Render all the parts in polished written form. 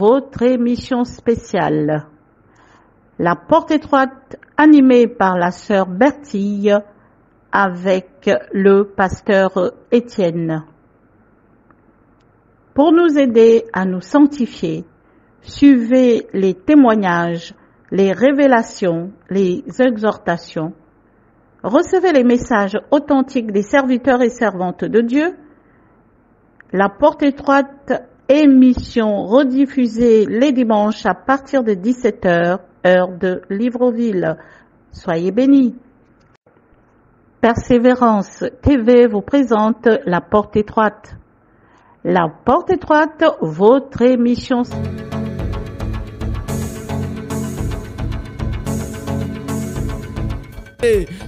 Votre émission spéciale, La Porte Étroite, animée par la sœur Bertille avec le pasteur Étienne. Pour nous aider à nous sanctifier, suivez les témoignages, les révélations, les exhortations. Recevez les messages authentiques des serviteurs et servantes de Dieu. La Porte Étroite, émission rediffusée les dimanches à partir de 17h, heure de Libreville. Soyez bénis. Persévérance TV vous présente La Porte Étroite. La Porte Étroite, votre émission.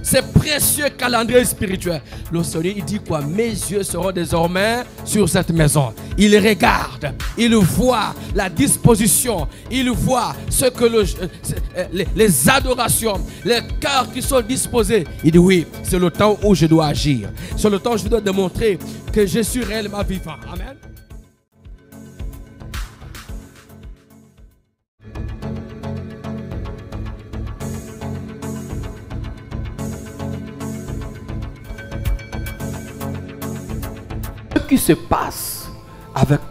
Ces précieux calendrier spirituel. Le Seigneur, il dit quoi? Mes yeux seront désormais sur cette maison. Il regarde, il voit la disposition, il voit ce que les adorations, les cœurs qui sont disposés. Il dit oui, c'est le temps où je dois agir. C'est le temps où je dois démontrer que je suis réellement vivant. Amen. Ce qui se passe avec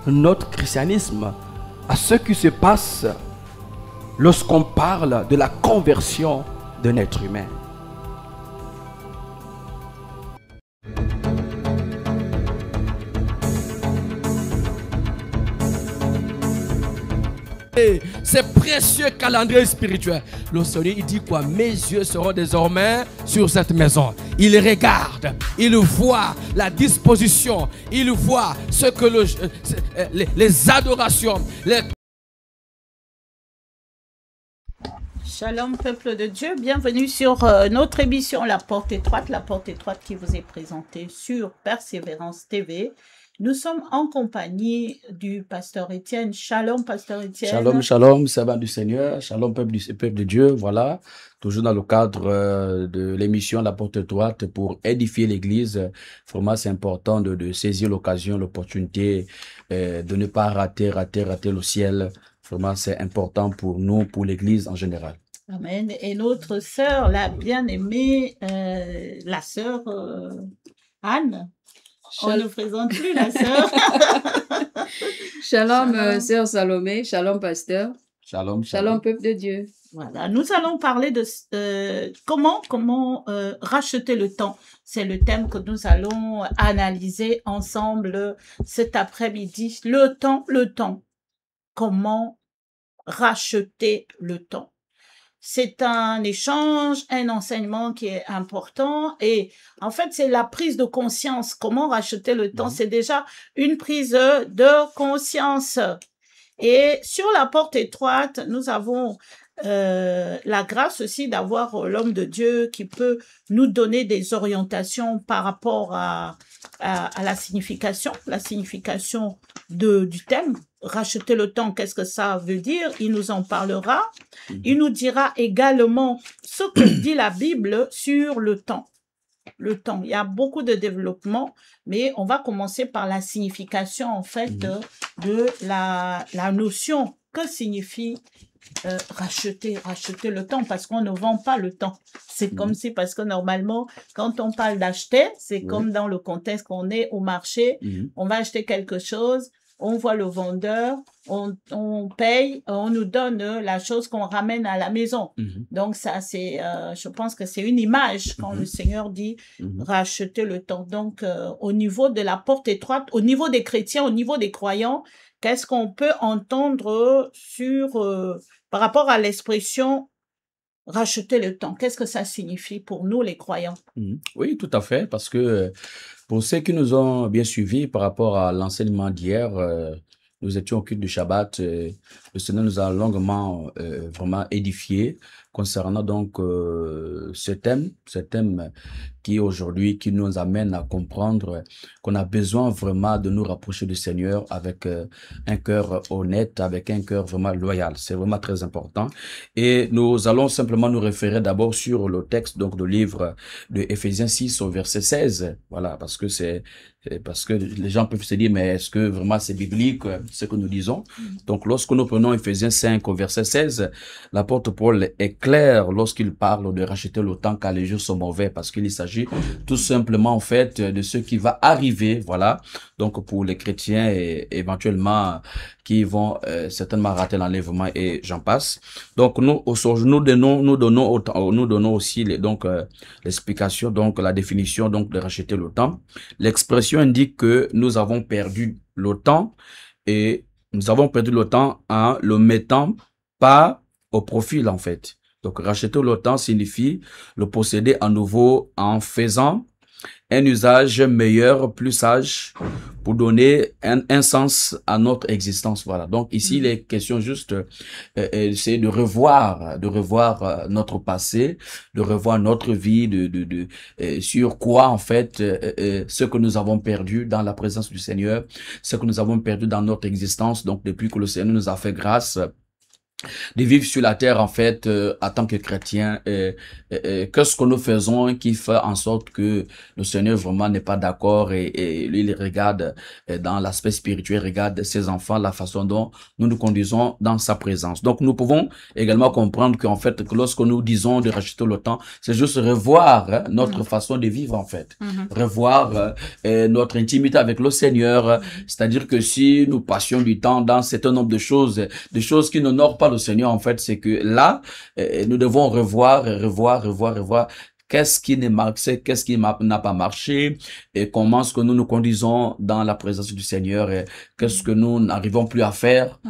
notre christianisme, à ce qui se passe lorsqu'on parle de la conversion d'un être humain. Ces précieux calendrier spirituel. Le Seigneur, il dit quoi? Mes yeux seront désormais sur cette maison. Il regarde, il voit la disposition, il voit ce que les adorations, Shalom peuple de Dieu, bienvenue sur notre émission La Porte Étroite qui vous est présentée sur Persévérance TV. Nous sommes en compagnie du pasteur Étienne. Shalom, pasteur Étienne. Shalom, shalom, servant du Seigneur. Shalom, peuple de Dieu. Voilà, toujours dans le cadre de l'émission La Porte Étroite pour édifier l'Église. Vraiment, c'est important de saisir l'occasion, l'opportunité, de ne pas rater le ciel. Vraiment, c'est important pour nous, pour l'Église en général. Amen. Et notre sœur, la bien-aimée, la sœur Anne. On ne présente plus la sœur. Shalom, sœur Salomé. Shalom, pasteur. Shalom, shalom, peuple de Dieu. Voilà, nous allons parler de comment racheter le temps. C'est le thème que nous allons analyser ensemble cet après-midi. Le temps. Comment racheter le temps? C'est un échange, un enseignement qui est important et en fait, c'est la prise de conscience. Comment racheter le temps? C'est déjà une prise de conscience. Et sur la porte étroite, nous avons la grâce aussi d'avoir l'homme de Dieu qui peut nous donner des orientations par rapport à la signification du thème. Racheter le temps, qu'est-ce que ça veut dire? Il nous en parlera. Il nous dira également ce que dit la Bible sur le temps. Le temps, il y a beaucoup de développement, mais on va commencer par la signification en fait de la notion. Que signifie racheter le temps, parce qu'on ne vend pas le temps. C'est comme si, parce que normalement, quand on parle d'acheter, c'est comme dans le contexte qu'on est au marché, on va acheter quelque chose, on voit le vendeur, on paye, on nous donne la chose qu'on ramène à la maison. Donc ça, c'est, je pense que c'est une image quand le Seigneur dit racheter le temps. Donc, au niveau de la porte étroite, au niveau des chrétiens, au niveau des croyants, qu'est-ce qu'on peut entendre par rapport à l'expression racheter le temps? Qu'est-ce que ça signifie pour nous, les croyants? Oui, tout à fait, parce que pour ceux qui nous ont bien suivis par rapport à l'enseignement d'hier, nous étions au culte du Shabbat. Le Seigneur nous a longuement vraiment édifié concernant donc ce thème qui nous amène à comprendre qu'on a besoin vraiment de nous rapprocher du Seigneur avec un cœur honnête, avec un cœur vraiment loyal. C'est vraiment très important. Et nous allons simplement nous référer d'abord sur le texte donc du livre de Éphésiens 6 au verset 16. Voilà, parce que c'est Parce que les gens peuvent se dire, mais est-ce que vraiment c'est biblique ce que nous disons? Donc, lorsque nous prenons Éphésiens 5 au verset 16, l'apôtre Paul est clair lorsqu'il parle de racheter le temps car les jours sont mauvais, parce qu'il s'agit tout simplement, en fait, de ce qui va arriver, voilà. Donc, pour les chrétiens et éventuellement qui vont certainement rater l'enlèvement et j'en passe. Donc, nous donnons aussi l'explication, donc la définition donc de racheter le temps. L'expression indique que nous avons perdu le temps et nous avons perdu le temps en le mettant pas au profil, en fait. Donc, racheter le temps signifie le posséder à nouveau en faisant un usage meilleur, plus sage, pour donner un sens à notre existence. Voilà. Donc ici, il est question juste, c'est de revoir notre passé, de revoir notre vie, sur quoi en fait, ce que nous avons perdu dans la présence du Seigneur, ce que nous avons perdu dans notre existence. Donc depuis que le Seigneur nous a fait grâce de vivre sur la terre, en fait, en tant que chrétien, qu'est-ce que nous faisons qui fait en sorte que le Seigneur vraiment n'est pas d'accord et lui, il regarde dans l'aspect spirituel, regarde ses enfants, la façon dont nous nous conduisons dans sa présence. Donc, nous pouvons également comprendre qu'en fait, que lorsque nous disons de racheter le temps, c'est juste revoir notre façon de vivre, en fait. Revoir notre intimité avec le Seigneur, c'est-à-dire que si nous passions du temps dans un certain nombre de choses qui n'honorent pas le Seigneur, en fait, c'est que là, nous devons revoir qu'est-ce qui n'a pas marché et comment est-ce que nous nous conduisons dans la présence du Seigneur et qu'est-ce que nous n'arrivons plus à faire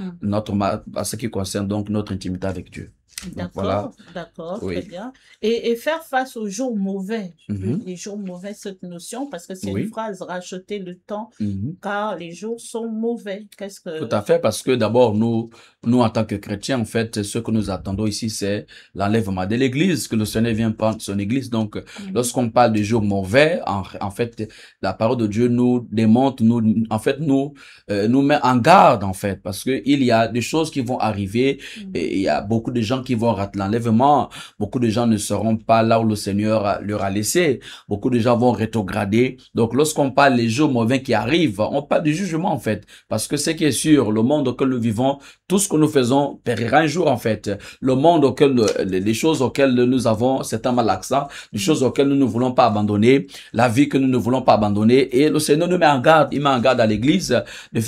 à ce qui concerne donc notre intimité avec Dieu. D'accord, voilà. D'accord, Oui. très bien. Et faire face aux jours mauvais, les jours mauvais, cette notion, parce que c'est Oui. une phrase, racheter le temps, Mhm. car les jours sont mauvais. Qu'est-ce que... Tout à fait, parce que d'abord, nous, en tant que chrétiens, en fait, ce que nous attendons ici, c'est l'enlèvement de l'Église, que le Seigneur vient prendre son Église. Donc, lorsqu'on parle de jours mauvais, en fait, la parole de Dieu nous démontre, nous met en garde, en fait, parce que il y a des choses qui vont arriver, et il y a beaucoup de gens qui vont rater l'enlèvement, beaucoup de gens ne seront pas là où le Seigneur leur a laissé, beaucoup de gens vont rétrograder. Donc, lorsqu'on parle des jours mauvais qui arrivent, on parle du jugement, en fait. Parce que ce qui est sûr, le monde auquel nous vivons, tout ce que nous faisons périra un jour, en fait. Le monde auquel, les choses auxquelles nous avons certainement l'accent, les choses auxquelles nous ne voulons pas abandonner, la vie que nous ne voulons pas abandonner. Et le Seigneur nous met en garde, il met en garde à l'Église,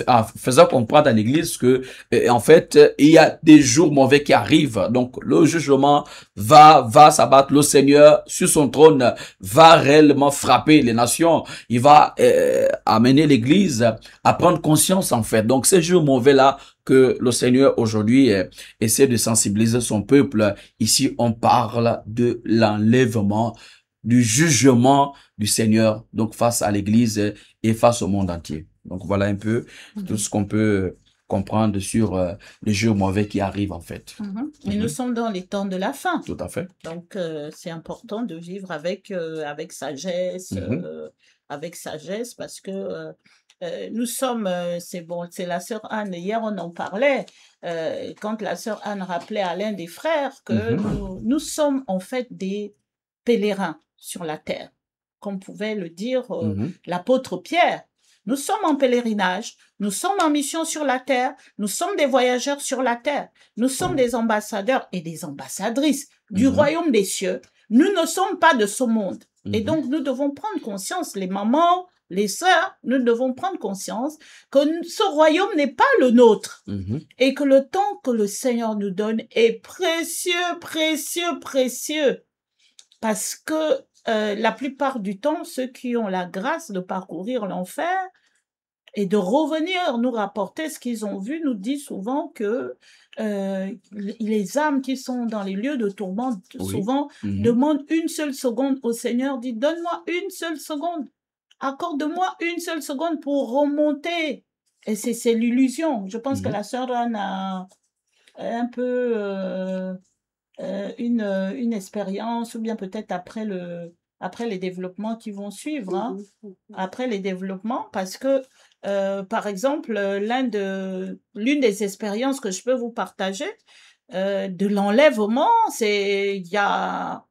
en faisant comprendre à l'Église que, en fait, il y a des jours mauvais qui arrivent. Donc, le jugement va s'abattre. Le Seigneur, sur son trône, va réellement frapper les nations. Il va amener l'Église à prendre conscience, en fait. Donc, ces jours mauvais-là, que le Seigneur aujourd'hui essaie de sensibiliser son peuple. Ici, on parle de l'enlèvement, du jugement du Seigneur, donc face à l'Église et face au monde entier. Donc, voilà un peu tout ce qu'on peut comprendre sur les jours mauvais qui arrivent, en fait. Mais nous sommes dans les temps de la fin. Tout à fait. Donc, c'est important de vivre avec sagesse, parce que nous sommes, c'est bon, c'est la sœur Anne, hier on en parlait, quand la sœur Anne rappelait à l'un des frères que nous sommes en fait des pèlerins sur la terre, comme pouvait le dire l'apôtre Pierre. Nous sommes en pèlerinage, nous sommes en mission sur la terre, nous sommes des voyageurs sur la terre, nous sommes des ambassadeurs et des ambassadrices du royaume des cieux. Nous ne sommes pas de ce monde. Et donc, nous devons prendre conscience, les mamans, les sœurs, nous devons prendre conscience que ce royaume n'est pas le nôtre et que le temps que le Seigneur nous donne est précieux, précieux, précieux. Parce que la plupart du temps, ceux qui ont la grâce de parcourir l'enfer et de revenir nous rapporter ce qu'ils ont vu, nous disent souvent que les âmes qui sont dans les lieux de tourment, souvent, demandent une seule seconde au Seigneur, dit « Donne-moi une seule seconde, accorde-moi une seule seconde pour remonter. » Et c'est l'illusion. Je pense que la sœur Anne a un peu une expérience, ou bien peut-être après les développements qui vont suivre, hein, après les développements, parce que, par exemple, l'une des expériences que je peux vous partager de l'enlèvement, c'est il y a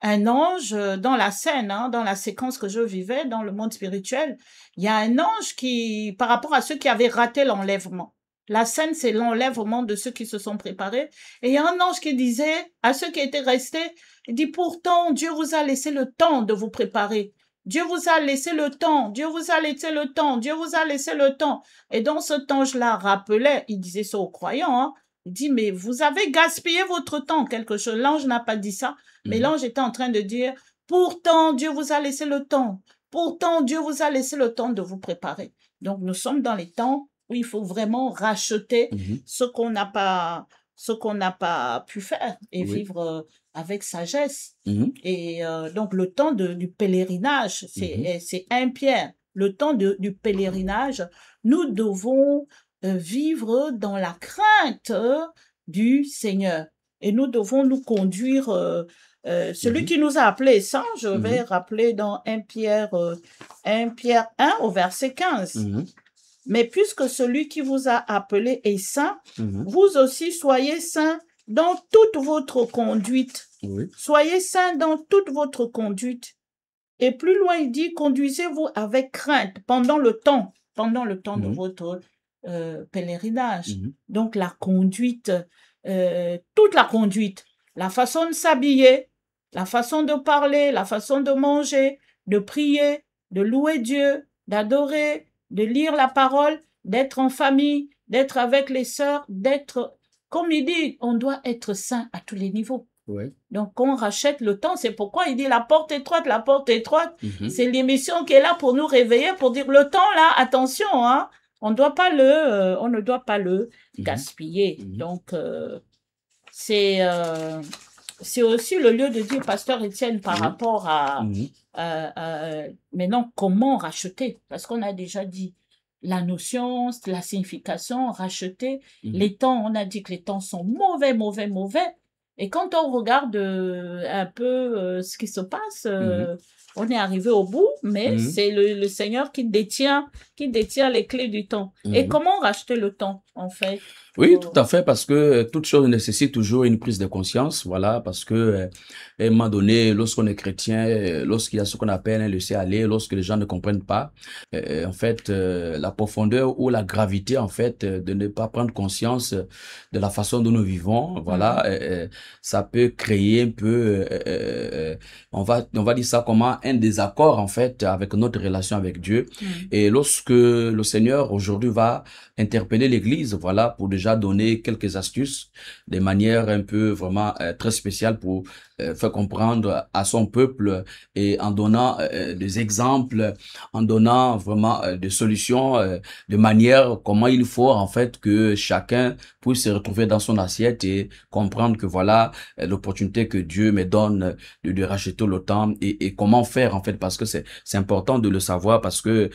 un ange dans la scène, hein, dans la séquence que je vivais dans le monde spirituel. Il y a un ange qui, par rapport à ceux qui avaient raté l'enlèvement. La scène, c'est l'enlèvement de ceux qui se sont préparés. Et il y a un ange qui disait à ceux qui étaient restés, il dit, pourtant, Dieu vous a laissé le temps de vous préparer. Dieu vous a laissé le temps, Dieu vous a laissé le temps, Dieu vous a laissé le temps. Et dans ce temps, je la rappelais, il disait ça aux croyants, hein. Il dit, mais vous avez gaspillé votre temps, quelque chose. L'ange n'a pas dit ça, mais l'ange était en train de dire, pourtant, Dieu vous a laissé le temps. Pourtant, Dieu vous a laissé le temps de vous préparer. Donc, nous sommes dans les temps où il faut vraiment racheter ce qu'on n'a pas pu faire et vivre avec sagesse. Et donc, le temps du pèlerinage, c'est 1 Pierre. Le temps du pèlerinage, nous devons vivre dans la crainte du Seigneur. Et nous devons nous conduire, celui qui nous a appelés saints, je vais rappeler dans 1 Pierre 1 au verset 15. Mais puisque celui qui vous a appelé est saint, vous aussi soyez saints dans toute votre conduite. Soyez saints dans toute votre conduite. Et plus loin, il dit, conduisez-vous avec crainte pendant le temps de votre pèlerinage. Donc la conduite, toute la conduite, la façon de s'habiller, la façon de parler, la façon de manger, de prier, de louer Dieu, d'adorer, de lire la parole, d'être en famille, d'être avec les sœurs, d'être, comme il dit, on doit être saint à tous les niveaux. Donc, on rachète le temps. C'est pourquoi il dit la porte étroite, la porte étroite. C'est l'émission qui est là pour nous réveiller, pour dire le temps là, attention, hein. On ne doit pas le gaspiller. Donc, c'est aussi le lieu de dire, Pasteur Étienne, par rapport à maintenant, comment racheter? Parce qu'on a déjà dit la notion, la signification, racheter. Les temps, on a dit que les temps sont mauvais. Et quand on regarde un peu ce qui se passe, on est arrivé au bout, mais c'est le Seigneur qui détient les clés du temps. Et comment racheter le temps, en fait? Oui, tout à fait, parce que toute chose nécessite toujours une prise de conscience, voilà, parce que à un moment donné, lorsqu'on est chrétien, lorsqu'il y a ce qu'on appelle un laisser-aller, lorsque les gens ne comprennent pas, en fait, la profondeur ou la gravité, en fait, de ne pas prendre conscience de la façon dont nous vivons, voilà, ça peut créer un peu, on va dire ça comment, un désaccord, en fait, avec notre relation avec Dieu. Et lorsque le Seigneur aujourd'hui va interpeller l'Église, voilà, pour déjà donner quelques astuces, de manière un peu vraiment très spéciale pour faire comprendre à son peuple et en donnant des exemples, en donnant vraiment des solutions, de manière comment il faut en fait que chacun puisse se retrouver dans son assiette et comprendre que voilà l'opportunité que Dieu me donne de racheter le temps et comment faire en fait, parce que c'est important de le savoir, parce que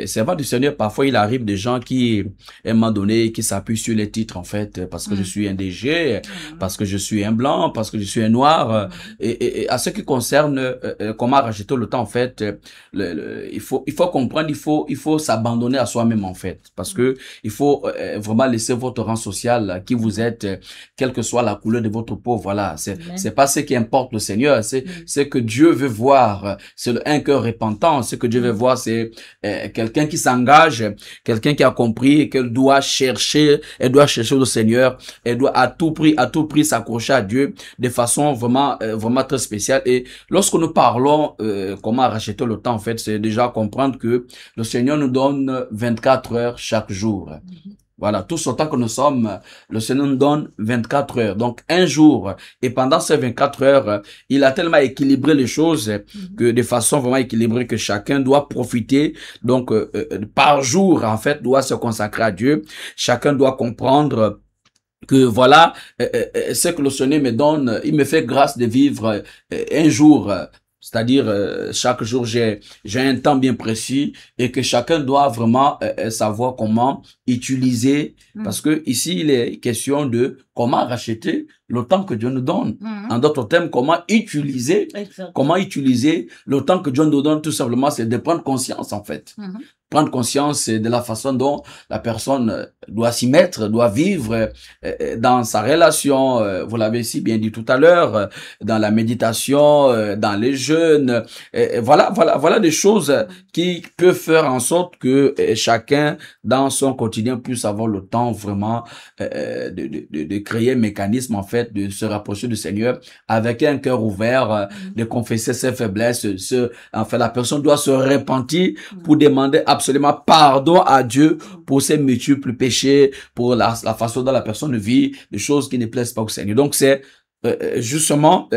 servant du Seigneur, parfois il arrive des gens qui à un moment donné qui s'appuient sur les titres en fait, parce que je suis un DG, parce que je suis un blanc, parce que je suis un noir, et à ce qui concerne comment racheter le temps en fait, il faut comprendre, il faut s'abandonner à soi-même en fait, parce que il faut vraiment laisser votre rang social, qui vous êtes, quelle que soit la couleur de votre peau, voilà, c'est pas ce qui importe le Seigneur, c'est ce que Dieu veut voir, c'est un cœur repentant, ce que Dieu veut voir, c'est quelqu'un qui s'engage, quelqu'un qui a compris qu'elle doit chercher le Seigneur, elle doit à tout prix s'accrocher à Dieu de façon vraiment très spéciale. Et lorsque nous parlons comment racheter le temps, en fait, c'est déjà comprendre que le Seigneur nous donne 24 heures chaque jour. Voilà, tout ce temps que nous sommes, le Seigneur nous donne 24 heures, donc un jour. Et pendant ces 24 heures, il a tellement équilibré les choses que de façon vraiment équilibrée que chacun doit profiter. Donc, par jour, en fait, doit se consacrer à Dieu. Chacun doit comprendre que voilà, ce que le Seigneur me donne, il me fait grâce de vivre un jour. C'est-à-dire, chaque jour, j'ai un temps bien précis et que chacun doit vraiment savoir comment utiliser. Parce que ici, il est question de comment racheter le temps que Dieu nous donne. En d'autres termes, comment utiliser le temps que Dieu nous donne, tout simplement, c'est de prendre conscience, en fait. prendre conscience de la façon dont la personne doit s'y mettre, doit vivre dans sa relation, vous l'avez si bien dit tout à l'heure, dans la méditation, dans les jeûnes. Voilà des choses qui peuvent faire en sorte que chacun, dans son quotidien, puisse avoir le temps vraiment de créer un mécanisme, en fait, de se rapprocher du Seigneur avec un cœur ouvert, de confesser ses faiblesses. En fait, la personne doit se repentir pour demander absolument pardon à Dieu pour ses multiples péchés, pour la façon dont la personne vit, des choses qui ne plaisent pas au Seigneur. Donc, c'est justement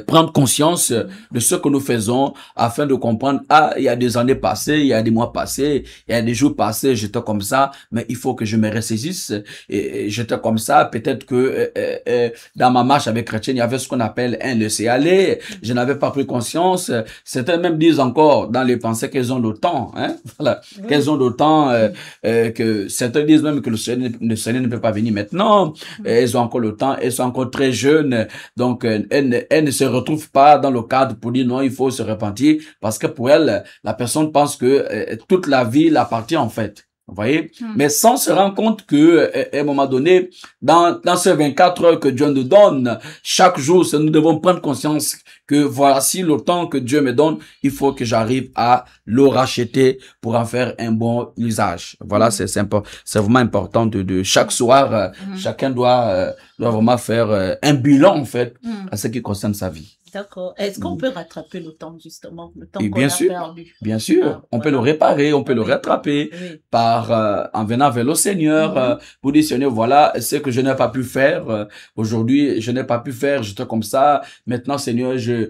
prendre conscience de ce que nous faisons afin de comprendre, il y a des années passées, il y a des mois passés, il y a des jours passés, j'étais comme ça, mais il faut que je me ressaisisse, et j'étais comme ça, peut-être que dans ma marche avec chrétien, il y avait ce qu'on appelle un laisser-aller, je n'avais pas pris conscience, certains même disent encore dans les pensées qu'elles ont le temps, hein, voilà, qu'elles ont le temps, que certains disent même que le Seigneur ne peut pas venir maintenant, elles ont encore le temps, elles sont encore très jeunes, donc elles ne se retrouve pas dans le cadre pour dire non, il faut se repentir, parce que pour elle, la personne pense que toute la vie l'appartient en fait. Vous voyez? Mais sans se rendre compte que, à un moment donné, dans ces 24 heures que Dieu nous donne, chaque jour, nous devons prendre conscience que voici le temps que Dieu me donne, il faut que j'arrive à le racheter pour en faire un bon usage. Voilà, c'est vraiment important de chaque soir, chacun doit vraiment faire un bilan, en fait, à ce qui concerne sa vie. D'accord. Est-ce qu'on peut rattraper le temps, justement, le temps Et qu'on bien a sûr, perdu? bien sûr, on peut le réparer, on peut le rattraper par en venant vers le Seigneur, pour dire Seigneur, voilà ce que je n'ai pas pu faire aujourd'hui, je n'ai pas pu faire, j'étais comme ça. Maintenant, Seigneur, je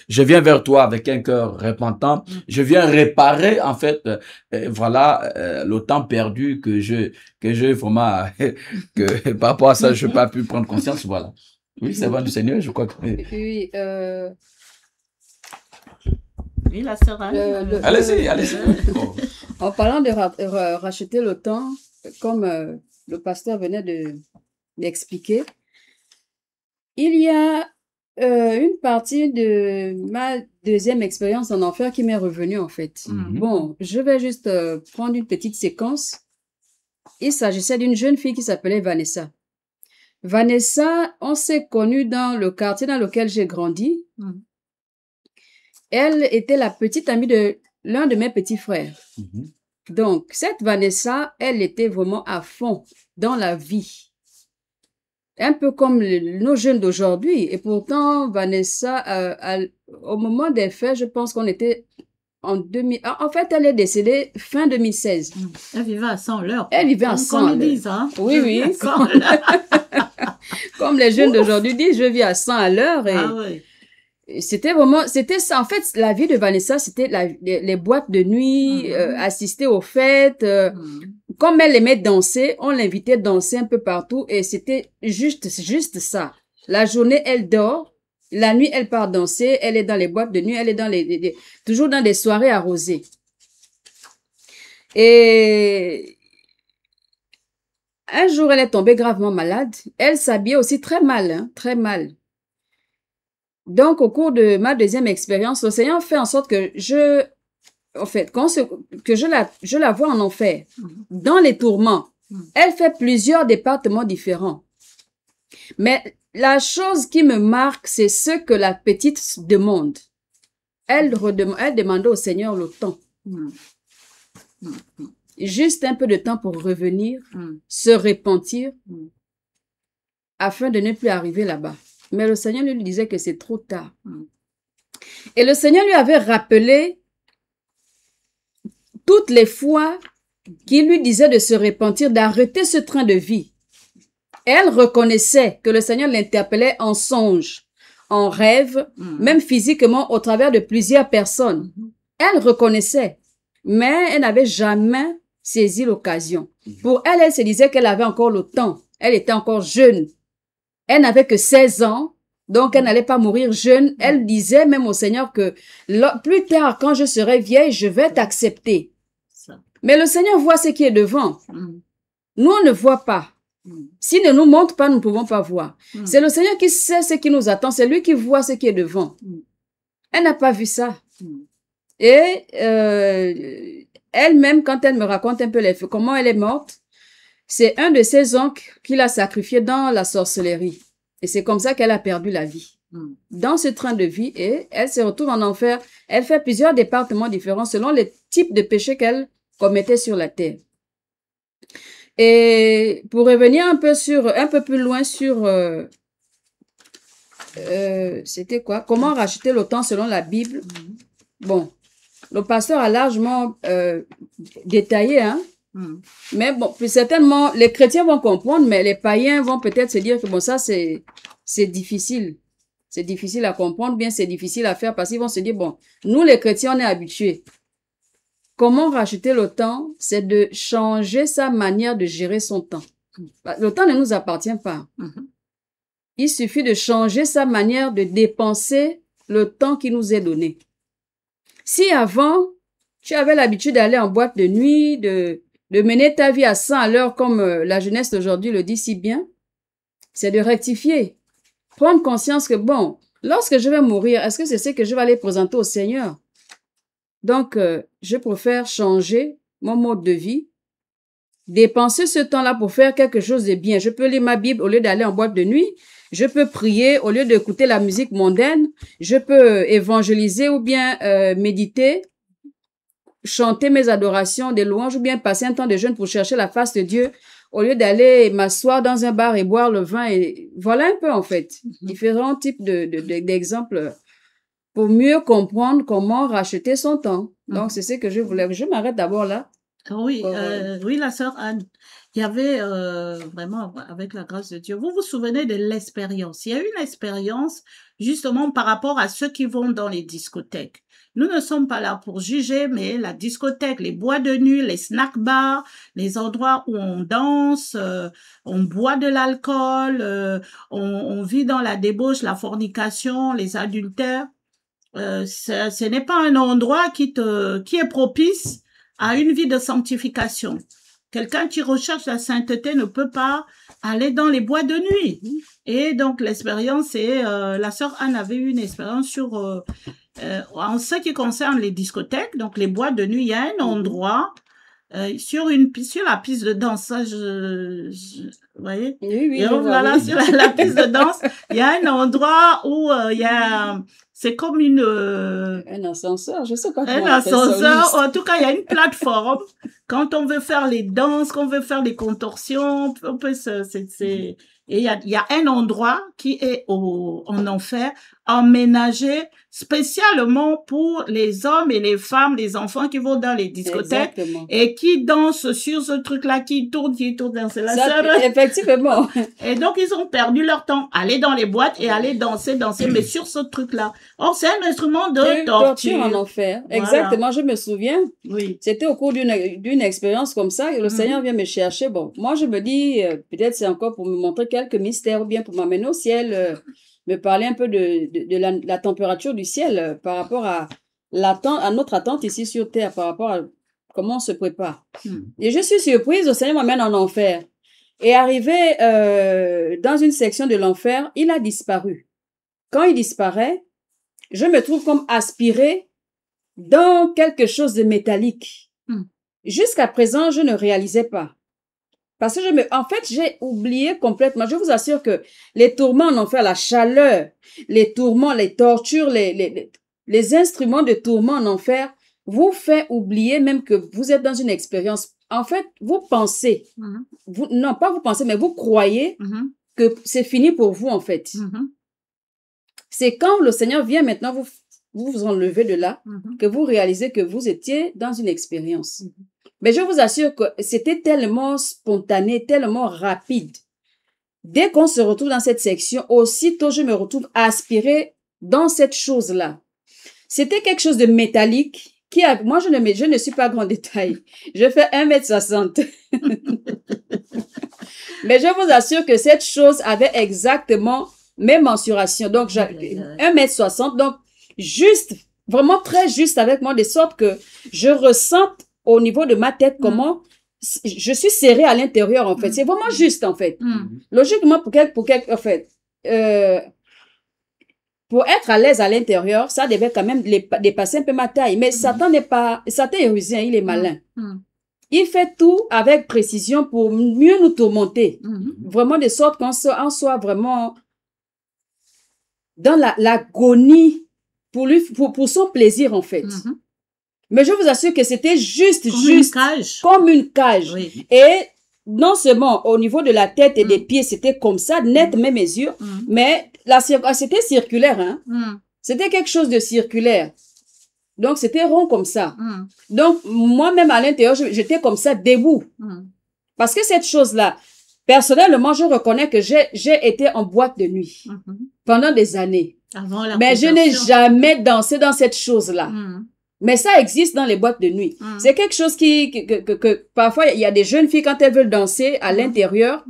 viens vers toi avec un cœur repentant. Je viens réparer en fait, le temps perdu que j'ai vraiment que par rapport à ça, je n'ai pas pu prendre conscience. Voilà. Oui, c'est vrai du Seigneur, je crois que... Oui, Oui, la sœur Anne. Allez-y. En parlant de racheter le temps, comme le pasteur venait d'expliquer, il y a une partie de ma deuxième expérience en enfer qui m'est revenue en fait. Bon, je vais juste prendre une petite séquence. Il s'agissait d'une jeune fille qui s'appelait Vanessa. Vanessa, on s'est connus dans le quartier dans lequel j'ai grandi. Elle était la petite amie de l'un de mes petits frères. Donc, cette Vanessa, elle était vraiment à fond dans la vie. Un peu comme nos jeunes d'aujourd'hui. Et pourtant, Vanessa, au moment des faits, je pense qu'on était en 2000. En fait, elle est décédée fin 2016. Elle vivait à 100 l'heure. Elle vivait à 100 à l'heure. Hein? Oui. Comme les jeunes d'aujourd'hui disent, je vis à 100 à l'heure. C'était ça. En fait, la vie de Vanessa, c'était les boîtes de nuit, assister aux fêtes. Comme elle aimait danser, on l'invitait à danser un peu partout et c'était juste ça. La journée, elle dort. La nuit, elle part danser. Elle est dans les boîtes de nuit. Elle est toujours dans des soirées arrosées. Et un jour, elle est tombée gravement malade. Elle s'habillait aussi très mal, très mal. Donc, au cours de ma deuxième expérience, le Seigneur fait en sorte que je la vois en enfer, dans les tourments. Elle fait plusieurs départements différents. Mais la chose qui me marque, c'est ce que la petite demande. Elle demandait au Seigneur le temps. Juste un peu de temps pour revenir, se repentir, afin de ne plus arriver là-bas. Mais le Seigneur lui disait que c'est trop tard. Et le Seigneur lui avait rappelé toutes les fois qu'il lui disait de se repentir, d'arrêter ce train de vie. Et elle reconnaissait que le Seigneur l'interpellait en songe, en rêve, même physiquement au travers de plusieurs personnes. Elle reconnaissait, mais elle n'avait jamais saisi l'occasion. Pour elle, elle se disait qu'elle avait encore le temps. Elle était encore jeune. Elle n'avait que 16 ans, donc elle n'allait pas mourir jeune. Elle disait même au Seigneur que plus tard, quand je serai vieille, je vais t'accepter. Mais le Seigneur voit ce qui est devant. Nous, on ne voit pas. S'il ne nous montre pas, nous ne pouvons pas voir. C'est le Seigneur qui sait ce qui nous attend. C'est lui qui voit ce qui est devant. Elle n'a pas vu ça. Et elle-même, quand elle me raconte un peu comment elle est morte, c'est un de ses oncles qui l'a sacrifiée dans la sorcellerie. Et c'est comme ça qu'elle a perdu la vie. Dans ce train de vie, et elle se retrouve en enfer. Elle fait plusieurs départements différents selon les types de péchés qu'elle commettait sur la terre. Et pour revenir un peu plus loin sur c'était quoi? Comment racheter le temps selon la Bible? Bon, le pasteur a largement détaillé, hein? Mais bon, puis certainement, les chrétiens vont comprendre, mais les païens vont peut-être se dire que bon, ça, c'est difficile. C'est difficile à comprendre, bien c'est difficile à faire parce qu'ils vont se dire, bon, nous les chrétiens, on est habitués. Comment racheter le temps? C'est de changer sa manière de gérer son temps. Le temps ne nous appartient pas. Il suffit de changer sa manière de dépenser le temps qui nous est donné. Si avant, tu avais l'habitude d'aller en boîte de nuit, de mener ta vie à 100 à l'heure comme la jeunesse d'aujourd'hui le dit si bien, c'est de rectifier. Prendre conscience que, bon, lorsque je vais mourir, est-ce que c'est ce que je vais aller présenter au Seigneur? Donc, je préfère changer mon mode de vie, dépenser ce temps-là pour faire quelque chose de bien. Je peux lire ma Bible au lieu d'aller en boîte de nuit. Je peux prier au lieu d'écouter la musique mondaine. Je peux évangéliser ou bien méditer, chanter mes adorations, des louanges ou bien passer un temps de jeûne pour chercher la face de Dieu au lieu d'aller m'asseoir dans un bar et boire le vin. Et voilà un peu en fait différents types d'exemples pour mieux comprendre comment racheter son temps. Donc c'est ce que je voulais. Je m'arrête d'abord là. Oui, oui, la sœur Anne, il y avait vraiment, avec la grâce de Dieu, vous vous souvenez de l'expérience. Il y a une expérience justement par rapport à ceux qui vont dans les discothèques. Nous ne sommes pas là pour juger, mais la discothèque, les boîtes de nuit, les snack bars, les endroits où on danse, on boit de l'alcool, on vit dans la débauche, la fornication, les adultères. Ce n'est pas un endroit qui est propice à une vie de sanctification. Quelqu'un qui recherche la sainteté ne peut pas aller dans les boîtes de nuit. Et donc, l'expérience, c'est, la sœur Anne avait eu une expérience sur, en ce qui concerne les discothèques, donc les boîtes de nuit, il y a un endroit, sur la piste de danse, ça, vous voyez? Oui, Et donc, voilà, sur la piste de danse, il y a un endroit où il y a, c'est comme un ascenseur, je sais pas comment un ascenseur, en tout cas, il y a une plateforme. Quand on veut faire les danses, qu'on veut faire les contorsions, on peut et il y a un endroit qui est en enfer, aménagé spécialement pour les hommes et les femmes, les enfants qui vont dans les discothèques. Exactement. Et qui dansent sur ce truc-là, qui tourne, c'est la sœur. Effectivement. Et donc, ils ont perdu leur temps. Aller dans les boîtes et aller danser, mais sur ce truc-là. Or, c'est un instrument de torture. En enfer. Voilà. Exactement, je me souviens. Oui. C'était au cours d'une expérience comme ça, et le Seigneur vient me chercher. Bon, moi, je me dis, peut-être c'est encore pour me montrer quelques mystères, ou bien pour m'amener au ciel, me parler un peu de la température du ciel par rapport à notre attente ici sur terre, par rapport à comment on se prépare. Et je suis surprise, le Seigneur m'amène en enfer. Et arrivé dans une section de l'enfer, il a disparu. Quand il disparaît, je me trouve comme aspirée dans quelque chose de métallique. Jusqu'à présent, je ne réalisais pas. Parce que en fait, j'ai oublié complètement. Je vous assure que les tourments en enfer, la chaleur, les tourments, les tortures, les instruments de tourment en enfer vous fait oublier même que vous êtes dans une expérience. En fait, vous pensez, non pas vous pensez, mais vous croyez que c'est fini pour vous en fait. C'est quand le Seigneur vient maintenant vous enlever de là que vous réalisez que vous étiez dans une expérience. Mais je vous assure que c'était tellement spontané, tellement rapide. Dès qu'on se retrouve dans cette section, aussitôt je me retrouve aspirée dans cette chose-là. C'était quelque chose de métallique moi je ne suis pas grand détail. Je fais 1m60. Mais je vous assure que cette chose avait exactement mes mensurations. Donc 1m60, donc juste, vraiment très juste avec moi, de sorte que je ressente au niveau de ma tête comment je suis serrée à l'intérieur en fait. C'est vraiment juste en fait. Logiquement pour en fait, pour être à l'aise à l'intérieur, ça devait quand même dépasser un peu ma taille. Mais Satan Satan est rusé, il est malin. Il fait tout avec précision pour mieux nous tourmenter. Vraiment de sorte qu'on soit vraiment dans l'agonie pour son plaisir, en fait. Mais je vous assure que c'était juste comme une cage. Oui. Et non seulement au niveau de la tête et des pieds, c'était comme ça, net, même mes yeux, mais c'était circulaire, hein. C'était quelque chose de circulaire. Donc, c'était rond comme ça. Donc, moi-même, à l'intérieur, j'étais comme ça, debout. Parce que cette chose-là, personnellement, je reconnais que j'ai été en boîte de nuit pendant des années. Mais je n'ai jamais dansé dans cette chose-là. Mais ça existe dans les boîtes de nuit. C'est quelque chose que parfois, il y a des jeunes filles, quand elles veulent danser à l'intérieur,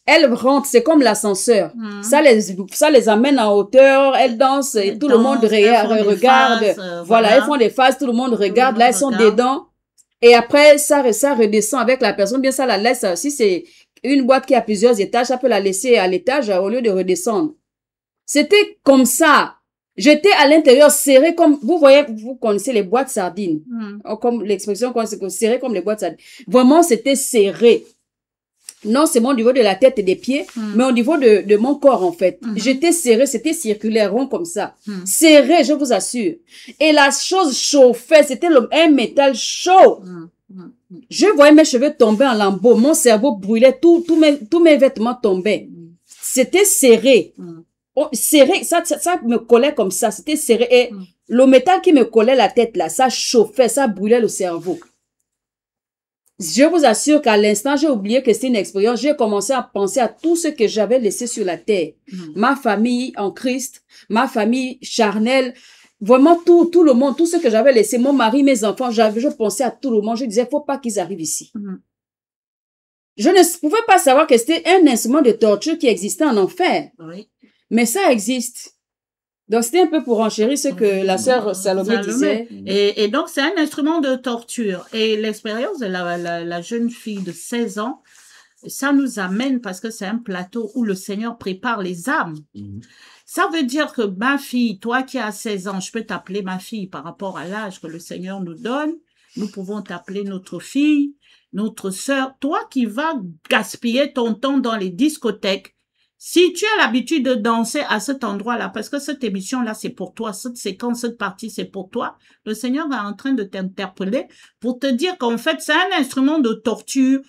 elles rentrent, c'est comme l'ascenseur. Ça les amène en hauteur, elles dansent, et tout le monde regarde. Voilà, elles font des phases, tout le monde regarde, là, elles sont dedans. Et après, ça redescend avec la personne, bien ça la laisse. Si c'est une boîte qui a plusieurs étages, ça peut la laisser à l'étage au lieu de redescendre. C'était comme ça. J'étais à l'intérieur serré comme, vous voyez, vous connaissez les boîtes sardines. Comme l'expression, serré comme les boîtes sardines. Vraiment, c'était serré. Non seulement au niveau de la tête et des pieds, mais au niveau de mon corps, en fait. J'étais serré, c'était circulaire, rond comme ça. Serré, je vous assure. Et la chose chauffait, c'était un métal chaud. Je voyais mes cheveux tomber en lambeaux, mon cerveau brûlait, tous mes vêtements tombaient. C'était serré. Serré, ça me collait comme ça, c'était serré. Et le métal qui me collait la tête là, ça chauffait, ça brûlait le cerveau. Je vous assure qu'à l'instant, j'ai oublié que c'était une expérience. J'ai commencé à penser à tout ce que j'avais laissé sur la terre. Ma famille en Christ, ma famille charnelle, vraiment tout le monde, tout ce que j'avais laissé, mon mari, mes enfants, je pensais à tout le monde. Je disais, faut pas qu'ils arrivent ici. Je ne pouvais pas savoir que c'était un instrument de torture qui existait en enfer. Oui. Mais ça existe. Donc, c'était un peu pour enchérir ce que la sœur Salomé disait. Et donc, c'est un instrument de torture. Et l'expérience de la jeune fille de 16 ans, ça nous amène, parce que c'est un plateau où le Seigneur prépare les âmes. Ça veut dire que ma fille, toi qui as 16 ans, je peux t'appeler ma fille par rapport à l'âge que le Seigneur nous donne. Nous pouvons t'appeler notre fille, notre sœur. Toi qui vas gaspiller ton temps dans les discothèques, si tu as l'habitude de danser à cet endroit-là, parce que cette émission-là, c'est pour toi, cette séquence, cette partie, c'est pour toi, le Seigneur est en train de t'interpeller pour te dire qu'en fait, c'est un instrument de torture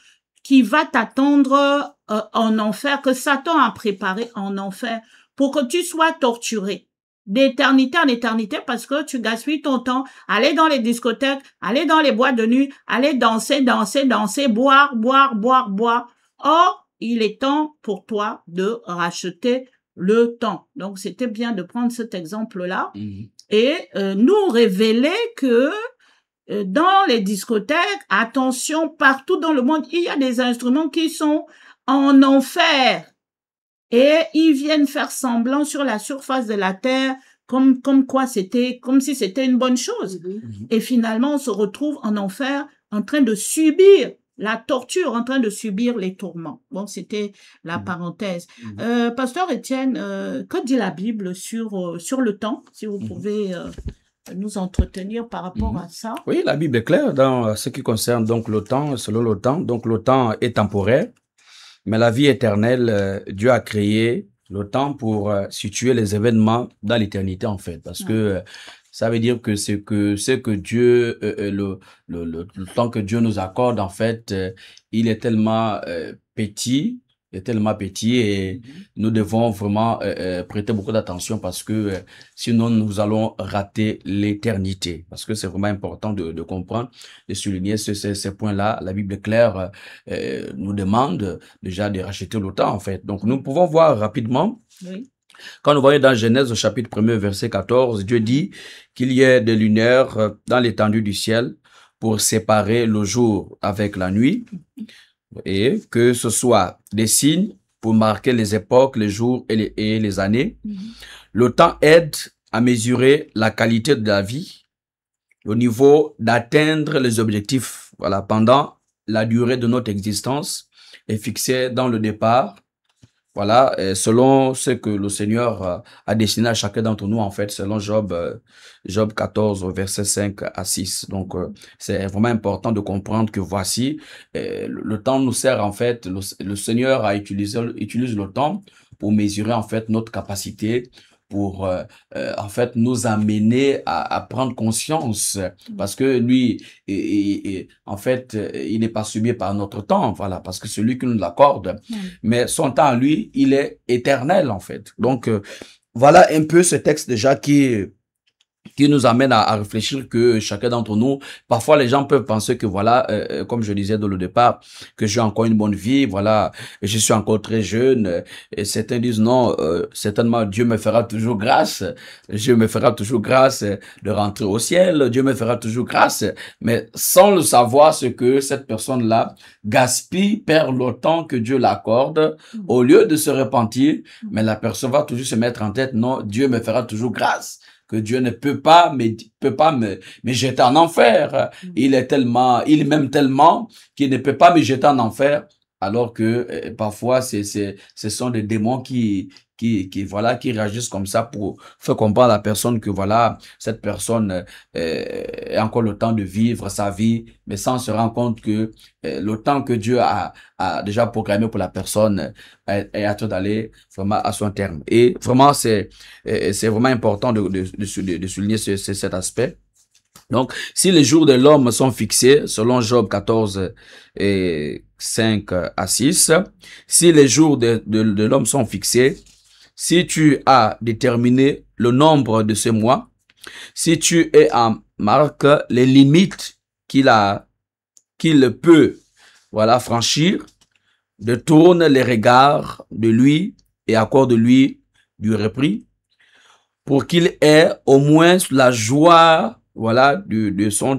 qui va t'attendre en enfer, que Satan a préparé en enfer pour que tu sois torturé d'éternité en éternité parce que tu gaspilles ton temps, aller dans les discothèques, aller dans les boîtes de nuit, aller danser, boire. Or, il est temps pour toi de racheter le temps. Donc, c'était bien de prendre cet exemple-là et nous révéler que dans les discothèques, attention, partout dans le monde, il y a des instruments qui sont en enfer et ils viennent faire semblant sur la surface de la terre comme si c'était une bonne chose. Et finalement, on se retrouve en enfer en train de subir la torture, en train de subir les tourments. Bon, c'était la parenthèse. Pasteur Étienne, que dit la Bible sur le temps, si vous pouvez nous entretenir par rapport à ça? Oui, la Bible est claire dans ce qui concerne donc le temps, selon le temps. Donc le temps est temporaire, mais la vie éternelle, Dieu a créé le temps pour situer les événements dans l'éternité en fait, parce que ça veut dire que c'est que Dieu, le temps que Dieu nous accorde, en fait, il est tellement petit, et nous devons vraiment prêter beaucoup d'attention parce que sinon nous allons rater l'éternité. Parce que c'est vraiment important de comprendre, de souligner ces points-là. La Bible est claire nous demande déjà de racheter le temps, en fait. Donc nous pouvons voir rapidement. Oui. Quand nous voyons dans Genèse au chapitre 1er, verset 14, Dieu dit qu'il y ait des lumières dans l'étendue du ciel pour séparer le jour avec la nuit et que ce soit des signes pour marquer les époques, les jours et les années. Le temps aide à mesurer la qualité de la vie, au niveau d'atteindre les objectifs. Voilà, pendant la durée de notre existence est fixée dans le départ voilà, selon ce que le Seigneur a destiné à chacun d'entre nous, en fait, selon Job 14, verset 5 à 6. Donc, c'est vraiment important de comprendre que voici, le temps nous sert, en fait, le Seigneur utilise le temps pour mesurer, en fait, notre capacité, pour en fait nous amener à prendre conscience, parce que lui en fait il n'est pas subi par notre temps, voilà, parce que celui qui nous l'accorde, mais son temps lui il est éternel, en fait. Donc voilà un peu ce texte déjà qui nous amène à réfléchir que chacun d'entre nous, parfois les gens peuvent penser que voilà, comme je disais dans le départ, que j'ai encore une bonne vie, voilà, je suis encore très jeune, et certains disent non, certainement Dieu me fera toujours grâce, Dieu me fera toujours grâce de rentrer au ciel, Dieu me fera toujours grâce, mais sans le savoir, ce que cette personne-là gaspille, perd le temps que Dieu l'accorde, au lieu de se repentir, mais la personne va toujours se mettre en tête, non, Dieu me fera toujours grâce, que Dieu ne peut pas me jeter en enfer. Il m'aime tellement qu'il ne peut pas me jeter en enfer, alors que parfois ce sont des démons qui voilà, qui réagissent comme ça pour faire comprendre à la personne que voilà, cette personne a encore le temps de vivre sa vie, mais sans se rendre compte que le temps que Dieu a déjà programmé pour la personne est à train d'aller vraiment à son terme. Et vraiment, c'est vraiment important de souligner cet aspect. Donc, si les jours de l'homme sont fixés, selon Job 14, 5 à 6, si les jours de l'homme sont fixés, si tu as déterminé le nombre de ces mois, si tu es en marque les limites qu'il peut, voilà, franchir, détourne les regards de lui et accorde-lui du repris, pour qu'il ait au moins la joie, voilà,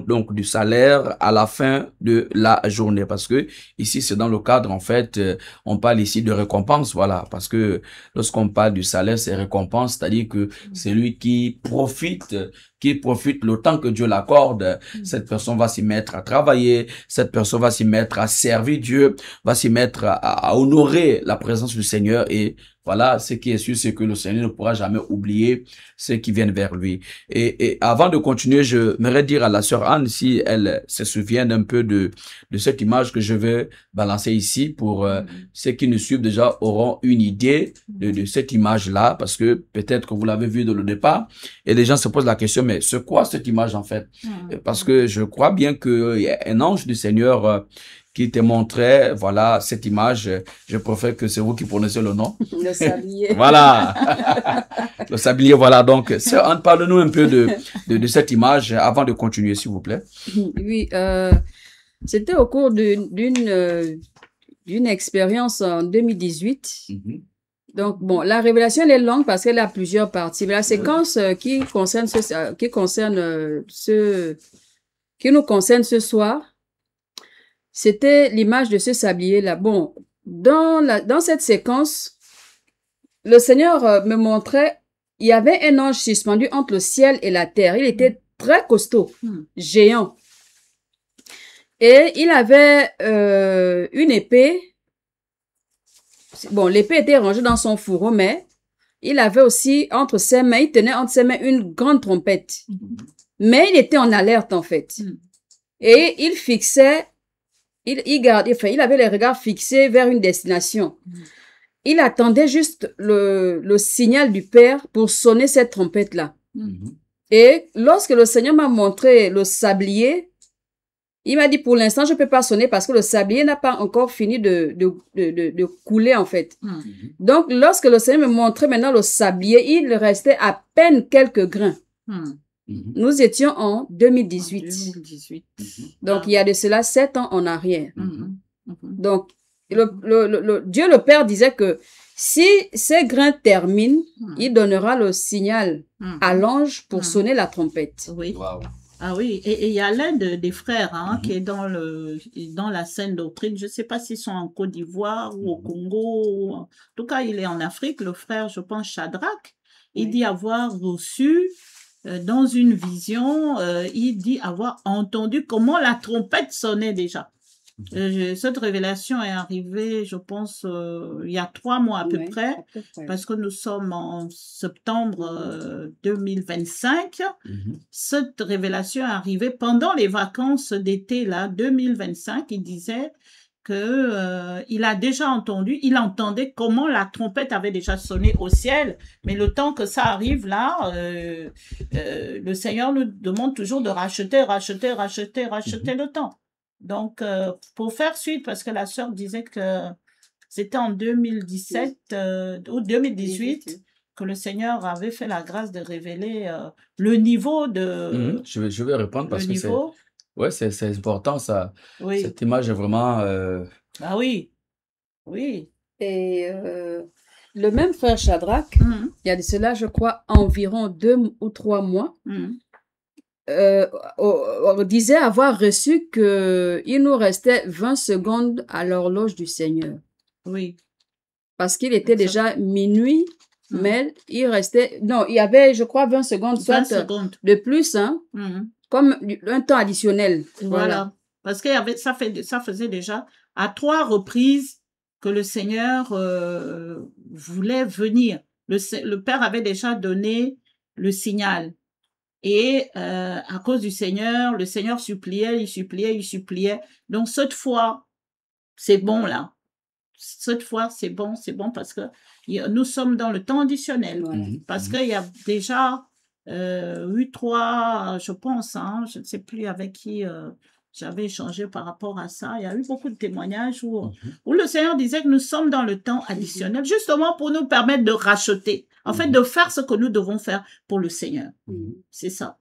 donc du salaire à la fin de la journée. Parce que ici, c'est dans le cadre, en fait, on parle ici de récompense, voilà. Parce que lorsqu'on parle du salaire, c'est récompense, c'est-à-dire que c'est lui qui profite le temps que Dieu l'accorde. Cette personne va s'y mettre à travailler, cette personne va s'y mettre à servir Dieu, va s'y mettre à honorer la présence du Seigneur. Et voilà, ce qui est sûr, c'est que le Seigneur ne pourra jamais oublier ceux qui viennent vers lui. Et avant de continuer, je voudrais dire à la sœur Anne si elle se souvient un peu de cette image que je vais balancer ici, pour ceux qui nous suivent déjà auront une idée de cette image-là, parce que peut-être que vous l'avez vue dès le départ, et les gens se posent la question, mais c'est quoi cette image en fait? Parce que je crois bien qu'il y a un ange du Seigneur qui te montrait, voilà, cette image. Je préfère que c'est vous qui prononcez le nom. Le sablier. Voilà. Le sablier, voilà. Donc, sœur Anne, parle-nous un peu de cette image avant de continuer, s'il vous plaît. Oui, c'était au cours d'une expérience en 2018. Donc, bon, la révélation, elle est longue parce qu'elle a plusieurs parties. Mais la séquence qui nous concerne ce soir, c'était l'image de ce sablier-là. Bon, dans cette séquence, le Seigneur me montrait, il y avait un ange suspendu entre le ciel et la terre. Il était très costaud, géant. Et il avait une épée. Bon, l'épée était rangée dans son fourreau, mais il avait aussi entre ses mains, il tenait entre ses mains une grande trompette. Mais il était en alerte, en fait. Et il fixait, il avait les regards fixés vers une destination. Il attendait juste le signal du Père pour sonner cette trompette-là. Et lorsque le Seigneur m'a montré le sablier, il m'a dit, pour l'instant, je ne peux pas sonner parce que le sablier n'a pas encore fini de couler, en fait. Donc, lorsque le Seigneur me montrait maintenant le sablier, il restait à peine quelques grains. Nous étions en 2018. Donc, il y a de cela 7 ans en arrière. Donc, Dieu le Père disait que si ces grains terminent, il donnera le signal à l'ange pour sonner la trompette. Oui. Wow. Ah oui, et il y a l'un des frères qui est dans la saine doctrine. Je ne sais pas s'ils sont en Côte d'Ivoire ou au Congo. En tout cas, il est en Afrique, le frère, je pense, Shadrach. Il dit avoir reçu dans une vision, il dit avoir entendu comment la trompette sonnait déjà. Cette révélation est arrivée, je pense, il y a 3 mois à peu Ouais, près, à peu près. parce que nous sommes en septembre 2025. Mhm. Cette révélation est arrivée pendant les vacances d'été, là, 2025. Il disait que il a déjà entendu, il entendait comment la trompette avait déjà sonné au ciel, mais le temps que ça arrive là, le Seigneur nous demande toujours de racheter le temps. Donc, pour faire suite, parce que la sœur disait que c'était en 2017 ou 2018 que le Seigneur avait fait la grâce de révéler le niveau de... Je vais répondre parce le que niveau, c'est important ça. oui. Cette image est vraiment Ah oui, oui. Et le même frère Shadrach, Mhm, il y a de cela, je crois, environ 2 ou 3 mois, mhm. on disait avoir reçu qu'il nous restait 20 secondes à l'horloge du Seigneur. Oui. Parce qu'il était Exact. déjà minuit, Mhm. mais il restait... Non, il y avait, je crois, 20 secondes, 20 soit secondes. de plus, hein, Mhm. comme un temps additionnel. Voilà. Parce qu'il y avait, ça faisait déjà à 3 reprises que le Seigneur voulait venir. Le Père avait déjà donné le signal. Et à cause du Seigneur, le Seigneur suppliait, il suppliait. Donc cette fois, c'est bon là. Cette fois, c'est bon parce que nous sommes dans le temps additionnel. Voilà. Parce qu'il y a déjà eu 3, je pense, hein, je ne sais plus avec qui j'avais échangé par rapport à ça. Il y a eu beaucoup de témoignages où le Seigneur disait que nous sommes dans le temps additionnel, justement pour nous permettre de racheter, en fait, de faire ce que nous devons faire pour le Seigneur. C'est ça.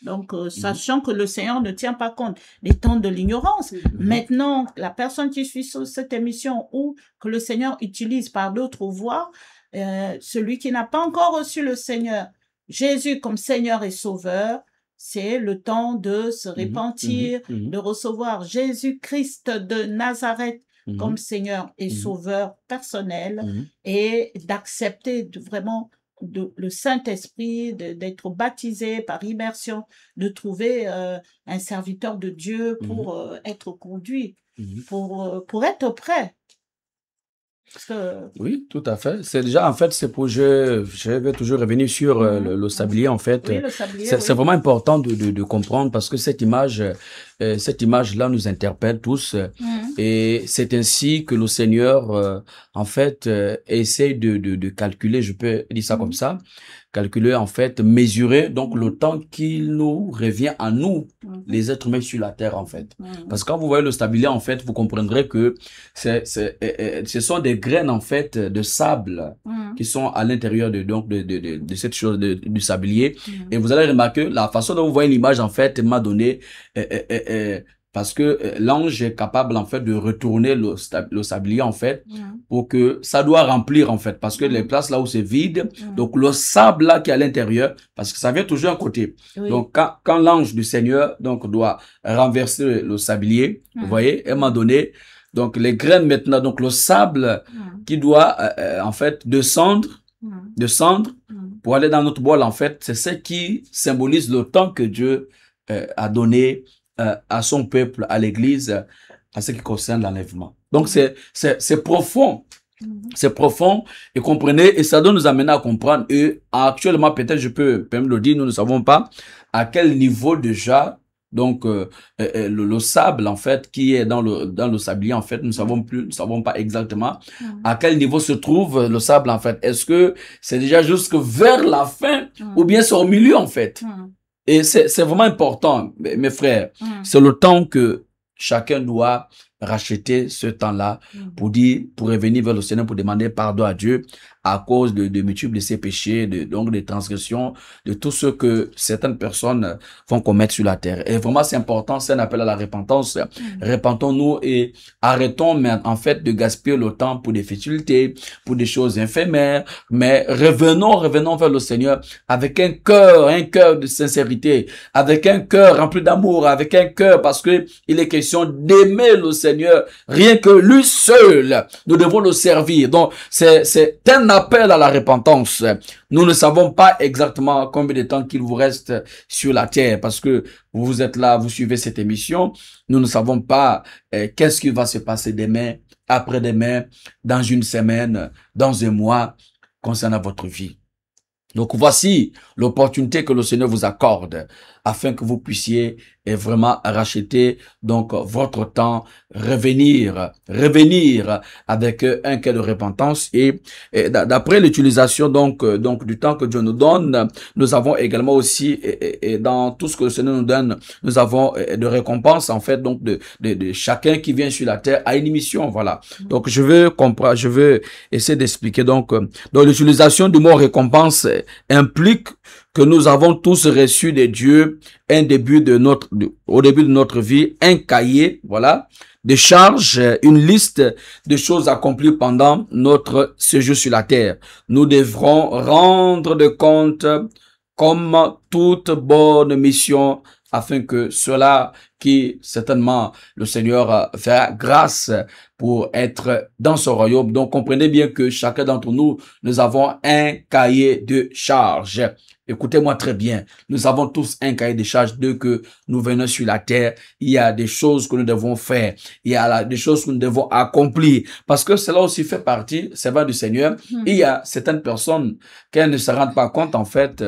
Donc, sachant que le Seigneur ne tient pas compte des temps de l'ignorance. Maintenant, la personne qui suit cette émission ou que le Seigneur utilise par d'autres voies, celui qui n'a pas encore reçu le Seigneur, Jésus comme Seigneur et Sauveur, c'est le temps de se repentir, de recevoir Jésus-Christ de Nazareth comme Seigneur et Sauveur personnel et d'accepter vraiment le Saint-Esprit, d'être baptisé par immersion, de trouver un serviteur de Dieu pour être conduit, pour être prêt. Parce que... Oui, tout à fait. C'est déjà, en fait, je vais toujours revenir sur le sablier, en fait. Oui, le sablier, C'est vraiment important de comprendre parce que cette image-là nous interpelle tous. Et c'est ainsi que le Seigneur, en fait, essaie de calculer, je peux dire ça comme ça, calculer, en fait, mesurer, donc le temps qu'il nous revient à nous, les êtres humains sur la terre, en fait. Parce que quand vous voyez le sablier, en fait, vous comprendrez que ce sont des graines, en fait, de sable qui sont à l'intérieur de cette chose, du sablier. Et vous allez remarquer, la façon dont vous voyez l'image, en fait, m'a donné, parce que l'ange est capable, en fait, de retourner le sablier, en fait, pour que ça doit remplir, en fait, parce que les places là où c'est vide, donc le sable là qui est à l'intérieur, parce que ça vient toujours d'un côté. Donc, quand l'ange du Seigneur, donc, doit renverser le sablier, vous voyez, elle m'a donné, donc, les graines maintenant, donc, le sable qui doit, en fait, descendre pour aller dans notre bol, en fait, c'est ce qui symbolise le temps que Dieu a donné à son peuple, à l'église, à ce qui concerne l'enlèvement. Donc, c'est profond. C'est profond, et comprenez, et ça doit nous amener à comprendre, et actuellement, peut-être je peux même le dire, nous ne savons pas à quel niveau déjà, donc, le sable, en fait, qui est dans le sablier, en fait, nous ne savons pas exactement à quel niveau se trouve le sable, en fait. Est-ce que c'est déjà jusque vers la fin, ou bien c'est au milieu, en fait? Et c'est vraiment important, mes frères. C'est le temps que chacun doit racheter ce temps-là pour revenir vers le Seigneur, pour demander pardon à Dieu à cause de multiples de ses péchés, donc des transgressions, de tout ce que certaines personnes vont commettre sur la terre. Et vraiment, c'est important, c'est un appel à la repentance. Repentons-nous et arrêtons, en fait, de gaspiller le temps pour des futilités, pour des choses éphémères, mais revenons vers le Seigneur avec un cœur de sincérité, avec un cœur rempli d'amour, avec un cœur, parce que il est question d'aimer le Seigneur, rien que lui seul, nous devons le servir. Donc, c'est un un appel à la repentance. Nous ne savons pas exactement combien de temps qu'il vous reste sur la terre parce que vous êtes là, vous suivez cette émission. Nous ne savons pas qu'est-ce qui va se passer demain, après-demain, dans une semaine, dans un mois, concernant votre vie. Donc voici l'opportunité que le Seigneur vous accorde afin que vous puissiez vraiment racheter donc votre temps, revenir avec un cœur de repentance et d'après l'utilisation donc du temps que Dieu nous donne, nous avons également aussi et dans tout ce que le Seigneur nous donne, nous avons de récompenses en fait donc de chacun qui vient sur la terre à une mission, voilà. Donc je veux essayer d'expliquer donc l'utilisation du mot récompense implique que nous avons tous reçu de Dieu au début de notre vie, un cahier, voilà, de charges, une liste de choses accomplies pendant notre séjour sur la terre. Nous devrons rendre de compte comme toute bonne mission afin que cela qui certainement le Seigneur fera grâce pour être dans son royaume. Donc comprenez bien que chacun d'entre nous, nous avons un cahier de charges. Écoutez-moi très bien, nous avons tous un cahier de charges dès que nous venons sur la terre. Il y a des choses que nous devons faire, il y a des choses que nous devons accomplir, parce que cela aussi fait partie, c'est vrai du Seigneur. Il y a certaines personnes qui ne se rendent pas compte en fait,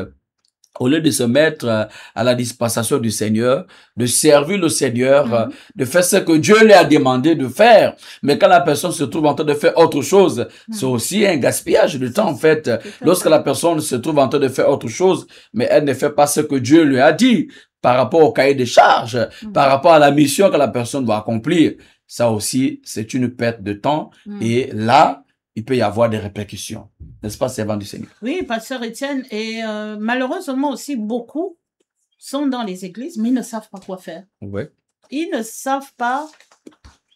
au lieu de se mettre à la dispensation du Seigneur, de servir le Seigneur, de faire ce que Dieu lui a demandé de faire. Mais quand la personne se trouve en train de faire autre chose, c'est aussi un gaspillage de temps en fait. Lorsque la personne se trouve en train de faire autre chose, mais elle ne fait pas ce que Dieu lui a dit par rapport au cahier des charges, par rapport à la mission que la personne doit accomplir, ça aussi, c'est une perte de temps. Et là, il peut y avoir des répercussions. N'est-ce pas, servant du Seigneur? Oui, pasteur Étienne, et malheureusement aussi, beaucoup sont dans les églises, mais ils ne savent pas quoi faire. Ouais. Ils ne savent pas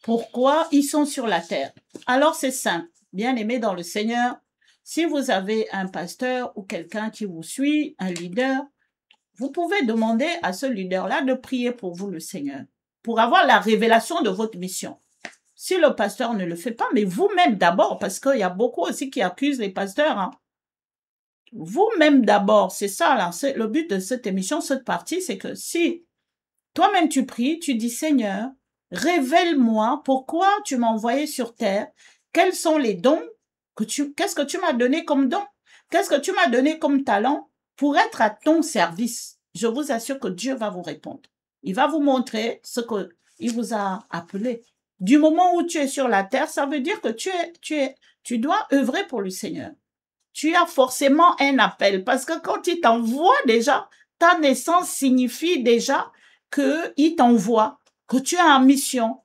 pourquoi ils sont sur la terre. Alors, c'est simple. Bien-aimé dans le Seigneur, si vous avez un pasteur ou quelqu'un qui vous suit, un leader, vous pouvez demander à ce leader-là de prier pour vous, le Seigneur, pour avoir la révélation de votre mission. Si le pasteur ne le fait pas, mais vous-même d'abord, parce qu'il y a beaucoup aussi qui accusent les pasteurs, hein. Vous-même d'abord, c'est ça là, c'est le but de cette émission, cette partie, c'est que si toi-même tu pries, tu dis Seigneur, révèle-moi pourquoi tu m'as envoyé sur terre, quels sont les dons qu'est-ce que tu m'as donné comme don, qu'est-ce que tu m'as donné comme talent pour être à ton service. Je vous assure que Dieu va vous répondre. Il va vous montrer ce qu'il vous a appelé. Du moment où tu es sur la terre, ça veut dire que tu dois œuvrer pour le Seigneur. Tu as forcément un appel parce que quand il t'envoie déjà, ta naissance signifie déjà qu'il t'envoie, que tu es en mission,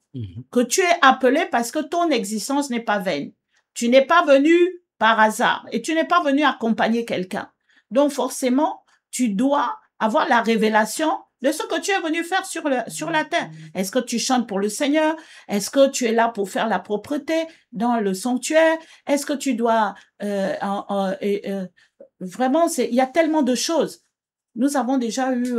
que tu es appelé parce que ton existence n'est pas vaine. Tu n'es pas venu par hasard et tu n'es pas venu accompagner quelqu'un. Donc forcément, tu dois avoir la révélation de ce que tu es venu faire sur la terre. Est-ce que tu chantes pour le Seigneur? Est-ce que tu es là pour faire la propreté dans le sanctuaire? Est-ce que tu dois... vraiment, il y a tellement de choses. Nous avons déjà eu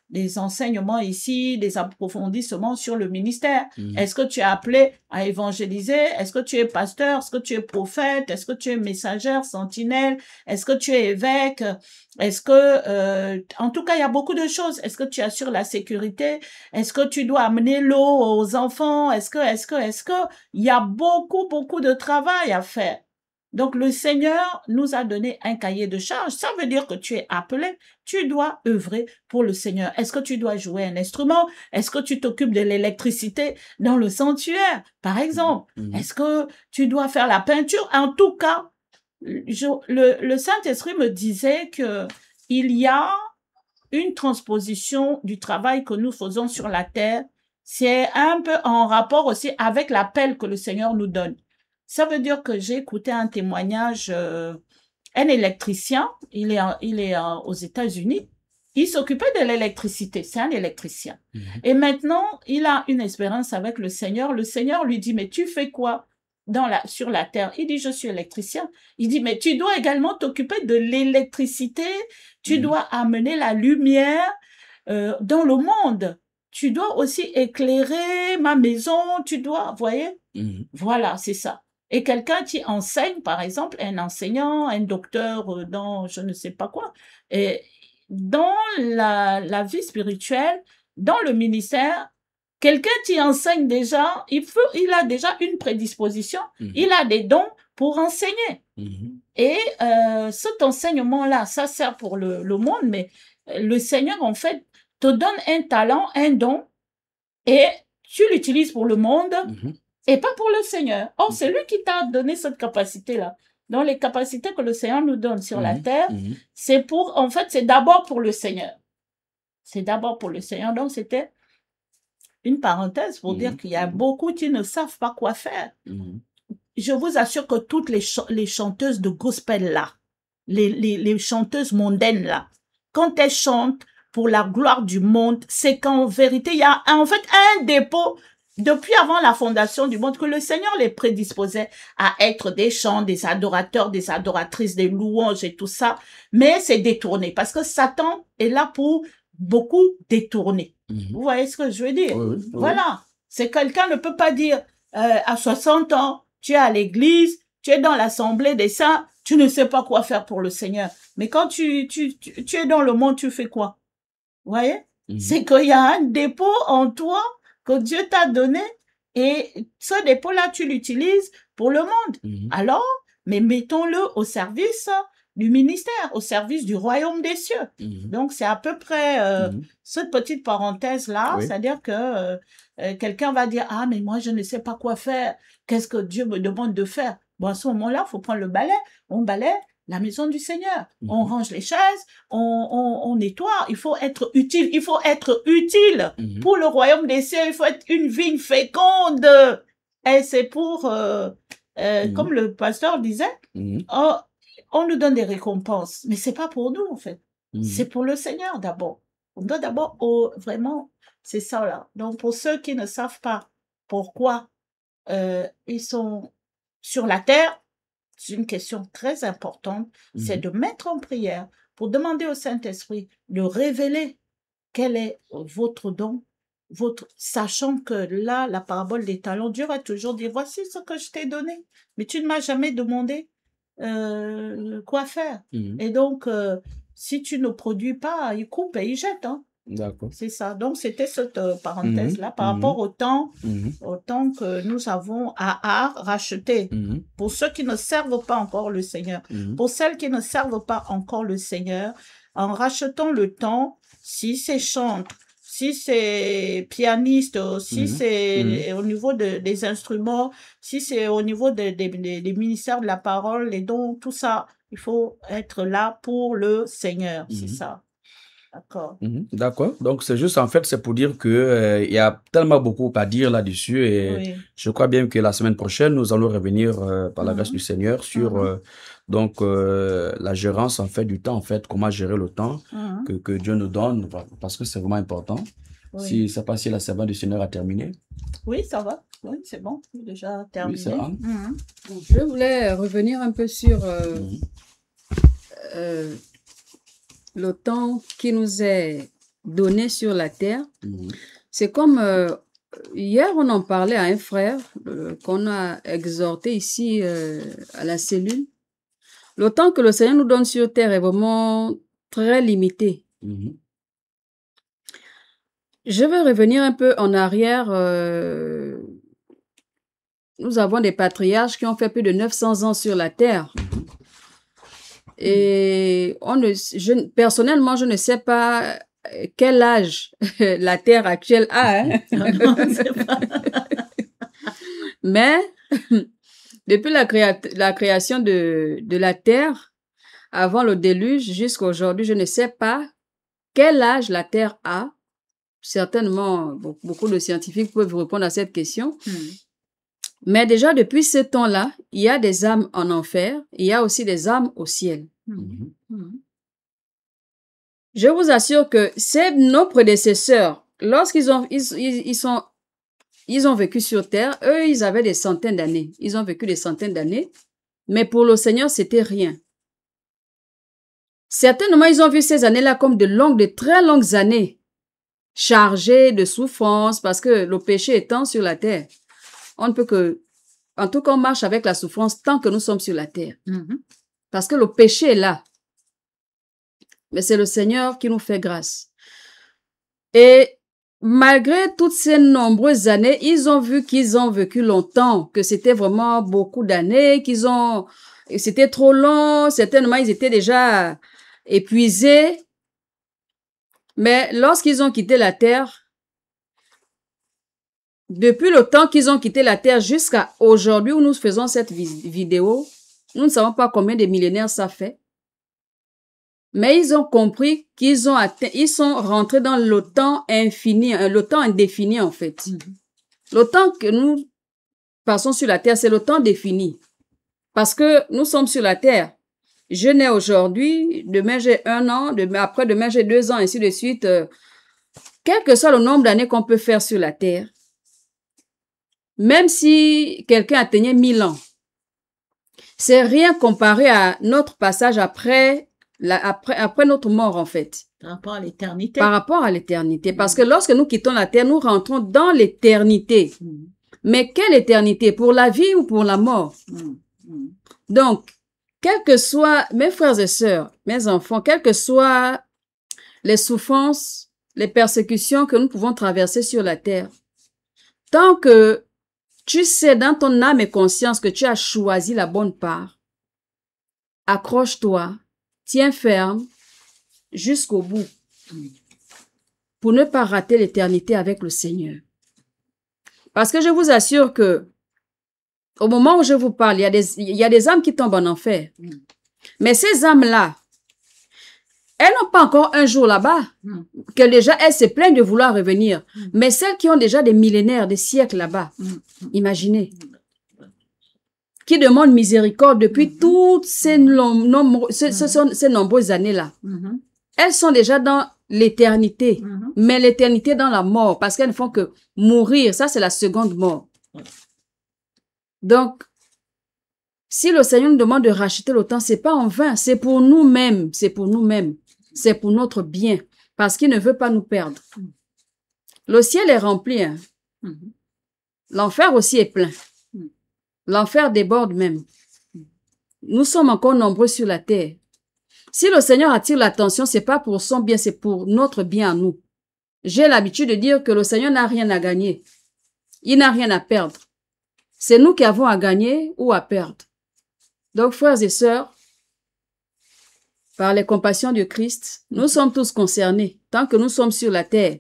des enseignements ici, des approfondissements sur le ministère. Est-ce que tu es appelé à évangéliser? Est-ce que tu es pasteur? Est-ce que tu es prophète? Est-ce que tu es messagère, sentinelle? Est-ce que tu es évêque? Est-ce que, en tout cas, il y a beaucoup de choses. Est-ce que tu assures la sécurité? Est-ce que tu dois amener l'eau aux enfants? Est-ce que, il y a beaucoup de travail à faire. Donc, le Seigneur nous a donné un cahier de charges. Ça veut dire que tu es appelé. Tu dois œuvrer pour le Seigneur. Est-ce que tu dois jouer un instrument? Est-ce que tu t'occupes de l'électricité dans le sanctuaire, par exemple? Est-ce que tu dois faire la peinture? En tout cas, le Saint-Esprit me disait que il y a une transposition du travail que nous faisons sur la terre. C'est un peu en rapport aussi avec l'appel que le Seigneur nous donne. Ça veut dire que j'ai écouté un témoignage, un électricien, il est aux États-Unis, il s'occupait de l'électricité, c'est un électricien. Et maintenant, il a une expérience avec le Seigneur lui dit, mais tu fais quoi sur la terre? Il dit, je suis électricien. Il dit, mais tu dois également t'occuper de l'électricité, tu dois amener la lumière dans le monde. Tu dois aussi éclairer ma maison, tu dois, vous voyez? Voilà, c'est ça. et quelqu'un qui enseigne, par exemple, un enseignant, un docteur dans je ne sais pas quoi, et dans la vie spirituelle, dans le ministère, quelqu'un qui enseigne déjà, il a déjà une prédisposition, il a des dons pour enseigner. Et cet enseignement-là, ça sert pour le monde, mais le Seigneur, en fait, te donne un talent, un don, et tu l'utilises pour le monde et pas pour le Seigneur. Or, c'est lui qui t'a donné cette capacité-là. Donc, les capacités que le Seigneur nous donne sur la terre, c'est pour, en fait, c'est d'abord pour le Seigneur. C'est d'abord pour le Seigneur. Donc, c'était une parenthèse pour dire qu'il y a beaucoup qui ne savent pas quoi faire. Je vous assure que toutes les chanteuses de gospel là, les chanteuses mondaines là, quand elles chantent pour la gloire du monde, c'est qu'en vérité, il y a en fait un dépôt depuis avant la fondation du monde que le Seigneur les prédisposait à être des chants, des adorateurs, des adoratrices, des louanges et tout ça. Mais c'est détourné parce que Satan est là pour beaucoup détourner. Vous voyez ce que je veux dire? Oui. Voilà. C'est quelqu'un ne peut pas dire à 60 ans, tu es à l'église, tu es dans l'assemblée des saints, tu ne sais pas quoi faire pour le Seigneur. Mais quand tu es dans le monde, tu fais quoi? Vous voyez? C'est qu'il y a un dépôt en toi que Dieu t'a donné et ce dépôt-là, tu l'utilises pour le monde. Alors, mais mettons-le au service du ministère, au service du royaume des cieux. Donc, c'est à peu près cette petite parenthèse-là, c'est-à-dire que quelqu'un va dire « Ah, mais moi, je ne sais pas quoi faire. Qu'est-ce que Dieu me demande de faire ?» Bon, à ce moment-là, il faut prendre le balai. On balaie la maison du Seigneur. On range les chaises, on nettoie. Il faut être utile. Il faut être utile pour le royaume des cieux. Il faut être une vigne féconde. Et c'est pour, comme le pasteur disait, on nous donne des récompenses. Mais c'est pas pour nous, en fait. C'est pour le Seigneur d'abord. On doit d'abord, vraiment, c'est ça là. Donc, pour ceux qui ne savent pas pourquoi ils sont sur la terre, c'est une question très importante, c'est de mettre en prière pour demander au Saint-Esprit de révéler quel est votre don, sachant que là, la parabole des talents, Dieu va toujours dire, voici ce que je t'ai donné, mais tu ne m'as jamais demandé quoi faire. Et donc, si tu ne produis pas, il coupe et il jette, hein. D'accord. C'est ça. Donc, c'était cette parenthèse-là par rapport au temps que nous avons à racheter. Pour ceux qui ne servent pas encore le Seigneur, pour celles qui ne servent pas encore le Seigneur, en rachetant le temps, si c'est chantre, si c'est pianiste, si c'est au niveau des instruments, si c'est au niveau des ministères de la parole, les dons, tout ça, il faut être là pour le Seigneur. C'est ça. D'accord. D'accord. Donc, c'est juste, en fait, c'est pour dire que il y a tellement beaucoup à dire là-dessus et je crois bien que la semaine prochaine, nous allons revenir par la grâce du Seigneur sur donc la gérance, en fait, du temps, en fait, comment gérer le temps que Dieu nous donne parce que c'est vraiment important. Si ça passe, si la servante du Seigneur a terminé. Oui, ça va. Oui, c'est bon. Déjà terminé. Oui, ça va. Je voulais revenir un peu sur le temps qui nous est donné sur la terre. C'est comme hier, on en parlait à un frère qu'on a exhorté ici à la cellule. Le temps que le Seigneur nous donne sur terre est vraiment très limité. Je vais revenir un peu en arrière. Nous avons des patriarches qui ont fait plus de 900 ans sur la terre. Et personnellement, je ne sais pas quel âge la Terre actuelle a. Hein? Mais depuis la création de la Terre, avant le déluge jusqu'à aujourd'hui, je ne sais pas quel âge la Terre a. Certainement, beaucoup de scientifiques peuvent répondre à cette question. Mais déjà, depuis ce temps-là, il y a des âmes en enfer, il y a aussi des âmes au ciel. Je vous assure que c'est nos prédécesseurs, lorsqu'ils ont vécu sur terre, eux, ils avaient des centaines d'années. Ils ont vécu des centaines d'années, mais pour le Seigneur, c'était rien. Certainement, ils ont vu ces années-là comme de très longues années, chargées de souffrances, parce que le péché étant sur la terre, on ne peut que en tout cas, on marche avec la souffrance tant que nous sommes sur la terre. Mhm. Parce que le péché est là. Mais c'est le Seigneur qui nous fait grâce. Et malgré toutes ces nombreuses années, ils ont vu qu'ils ont vécu longtemps, que c'était vraiment beaucoup d'années, c'était trop long, certainement ils étaient déjà épuisés. Mais lorsqu'ils ont quitté la terre, depuis le temps qu'ils ont quitté la terre jusqu'à aujourd'hui où nous faisons cette vidéo, nous ne savons pas combien de millénaires ça fait. Mais ils ont compris ils sont rentrés dans le temps infini, le temps indéfini en fait. Le temps que nous passons sur la terre, c'est le temps défini. Parce que nous sommes sur la terre. Je nais aujourd'hui, demain j'ai 1 an, après demain j'ai 2 ans, ainsi de suite. Quel que soit le nombre d'années qu'on peut faire sur la terre, même si quelqu'un atteignait 1000 ans, c'est rien comparé à notre passage après notre mort, en fait. Par rapport à l'éternité. Par rapport à l'éternité. Parce que lorsque nous quittons la terre, nous rentrons dans l'éternité. Mais quelle éternité? Pour la vie ou pour la mort? Donc, quels que soient, mes frères et sœurs, mes enfants, quelles que soient les souffrances, les persécutions que nous pouvons traverser sur la terre, tant que tu sais dans ton âme et conscience que tu as choisi la bonne part, accroche-toi, tiens ferme jusqu'au bout pour ne pas rater l'éternité avec le Seigneur. Parce que je vous assure que au moment où je vous parle, il y a des âmes qui tombent en enfer. Mais ces âmes-là, elles n'ont pas encore un jour là-bas, que déjà elles se plaignent de vouloir revenir. Mais celles qui ont déjà des millénaires, des siècles là-bas, imaginez, qui demandent miséricorde depuis toutes ces nombreuses années-là. Elles sont déjà dans l'éternité, mais l'éternité dans la mort, parce qu'elles ne font que mourir. Ça, c'est la seconde mort. Donc, si le Seigneur nous demande de racheter le temps, c'est pas en vain, c'est pour nous-mêmes, c'est pour nous-mêmes, c'est pour notre bien, parce qu'il ne veut pas nous perdre. Le ciel est rempli, hein. L'enfer aussi est plein. L'enfer déborde même. Nous sommes encore nombreux sur la terre. Si le Seigneur attire l'attention, c'est pas pour son bien, c'est pour notre bien à nous. J'ai l'habitude de dire que le Seigneur n'a rien à gagner. Il n'a rien à perdre. C'est nous qui avons à gagner ou à perdre. Donc, frères et sœurs, par les compassions de Christ, nous sommes tous concernés. Tant que nous sommes sur la terre,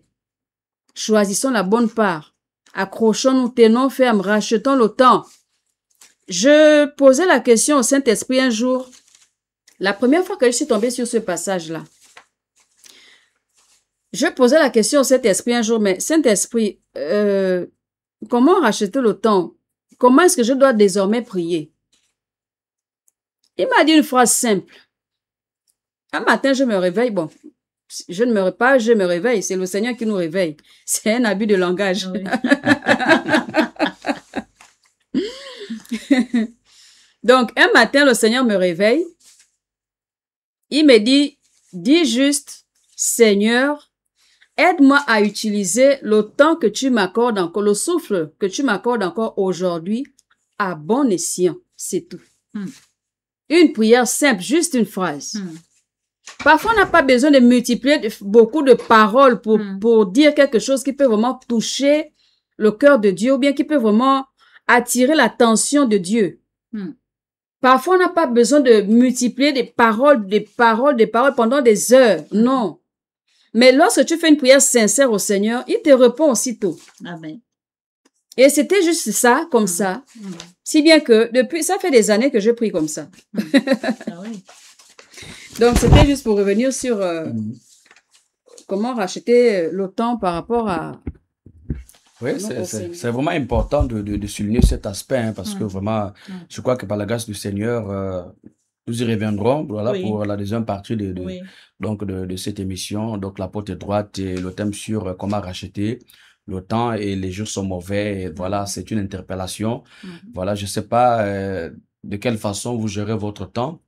choisissons la bonne part. Accrochons-nous, tenons ferme, rachetons le temps. Je posais la question au Saint-Esprit un jour, la première fois que je suis tombée sur ce passage-là. Je posais la question au Saint-Esprit un jour, mais Saint-Esprit, comment racheter le temps? Comment est-ce que je dois désormais prier? Il m'a dit une phrase simple. Un matin, je me réveille. Bon, je ne meurs pas, je me réveille. C'est le Seigneur qui nous réveille. C'est un abus de langage. Oui. Donc, un matin, le Seigneur me réveille. Il me dit, dis juste, Seigneur, aide-moi à utiliser le temps que tu m'accordes encore, le souffle que tu m'accordes encore aujourd'hui à bon escient. C'est tout. Une prière simple, juste une phrase. Parfois, on n'a pas besoin de multiplier beaucoup de paroles pour dire quelque chose qui peut vraiment toucher le cœur de Dieu ou bien qui peut vraiment attirer l'attention de Dieu. Parfois, on n'a pas besoin de multiplier des paroles pendant des heures. Non. Mais lorsque tu fais une prière sincère au Seigneur, il te répond aussitôt. Amen. Et c'était juste ça, comme ça. Si bien que depuis, ça fait des années que je prie comme ça. Ah oui. Donc, c'était juste pour revenir sur comment racheter le temps par rapport à... Oui, c'est vraiment important de souligner cet aspect, hein, parce que vraiment, je crois que par la grâce du Seigneur, nous y reviendrons, voilà, Oui. pour la deuxième partie Oui. donc de cette émission. Donc, la porte est droite et le thème sur comment racheter le temps et les jours sont mauvais. Et voilà, c'est une interpellation. Voilà, je sais pas de quelle façon vous gérez votre temps,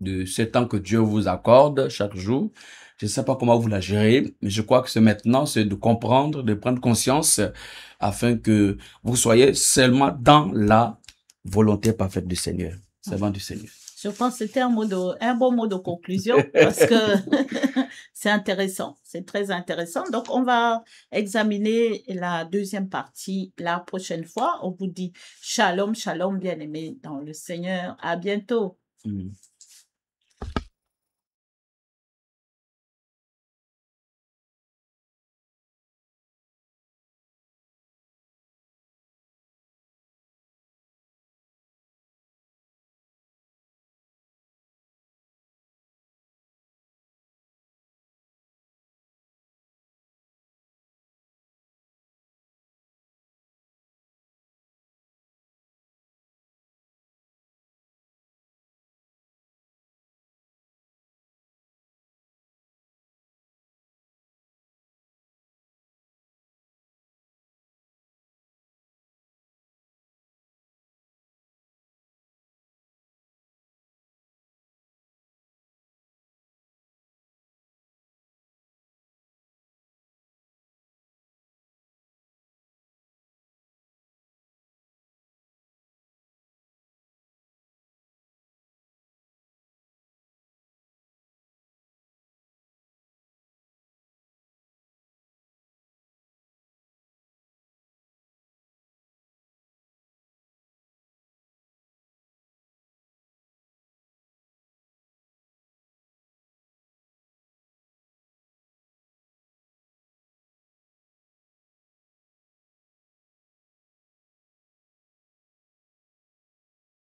de ce temps que Dieu vous accorde chaque jour. Je ne sais pas comment vous la gérez, mais je crois que c'est maintenant, c'est de comprendre, de prendre conscience afin que vous soyez seulement dans la volonté parfaite du Seigneur. Servant du Seigneur. Je pense que c'était un bon mot de conclusion parce que c'est intéressant, c'est très intéressant. Donc, on va examiner la deuxième partie la prochaine fois. On vous dit shalom, shalom, bien-aimés dans le Seigneur. À bientôt.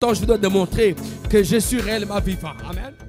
Je vous dois démontrer que je suis réellement vivant. Amen.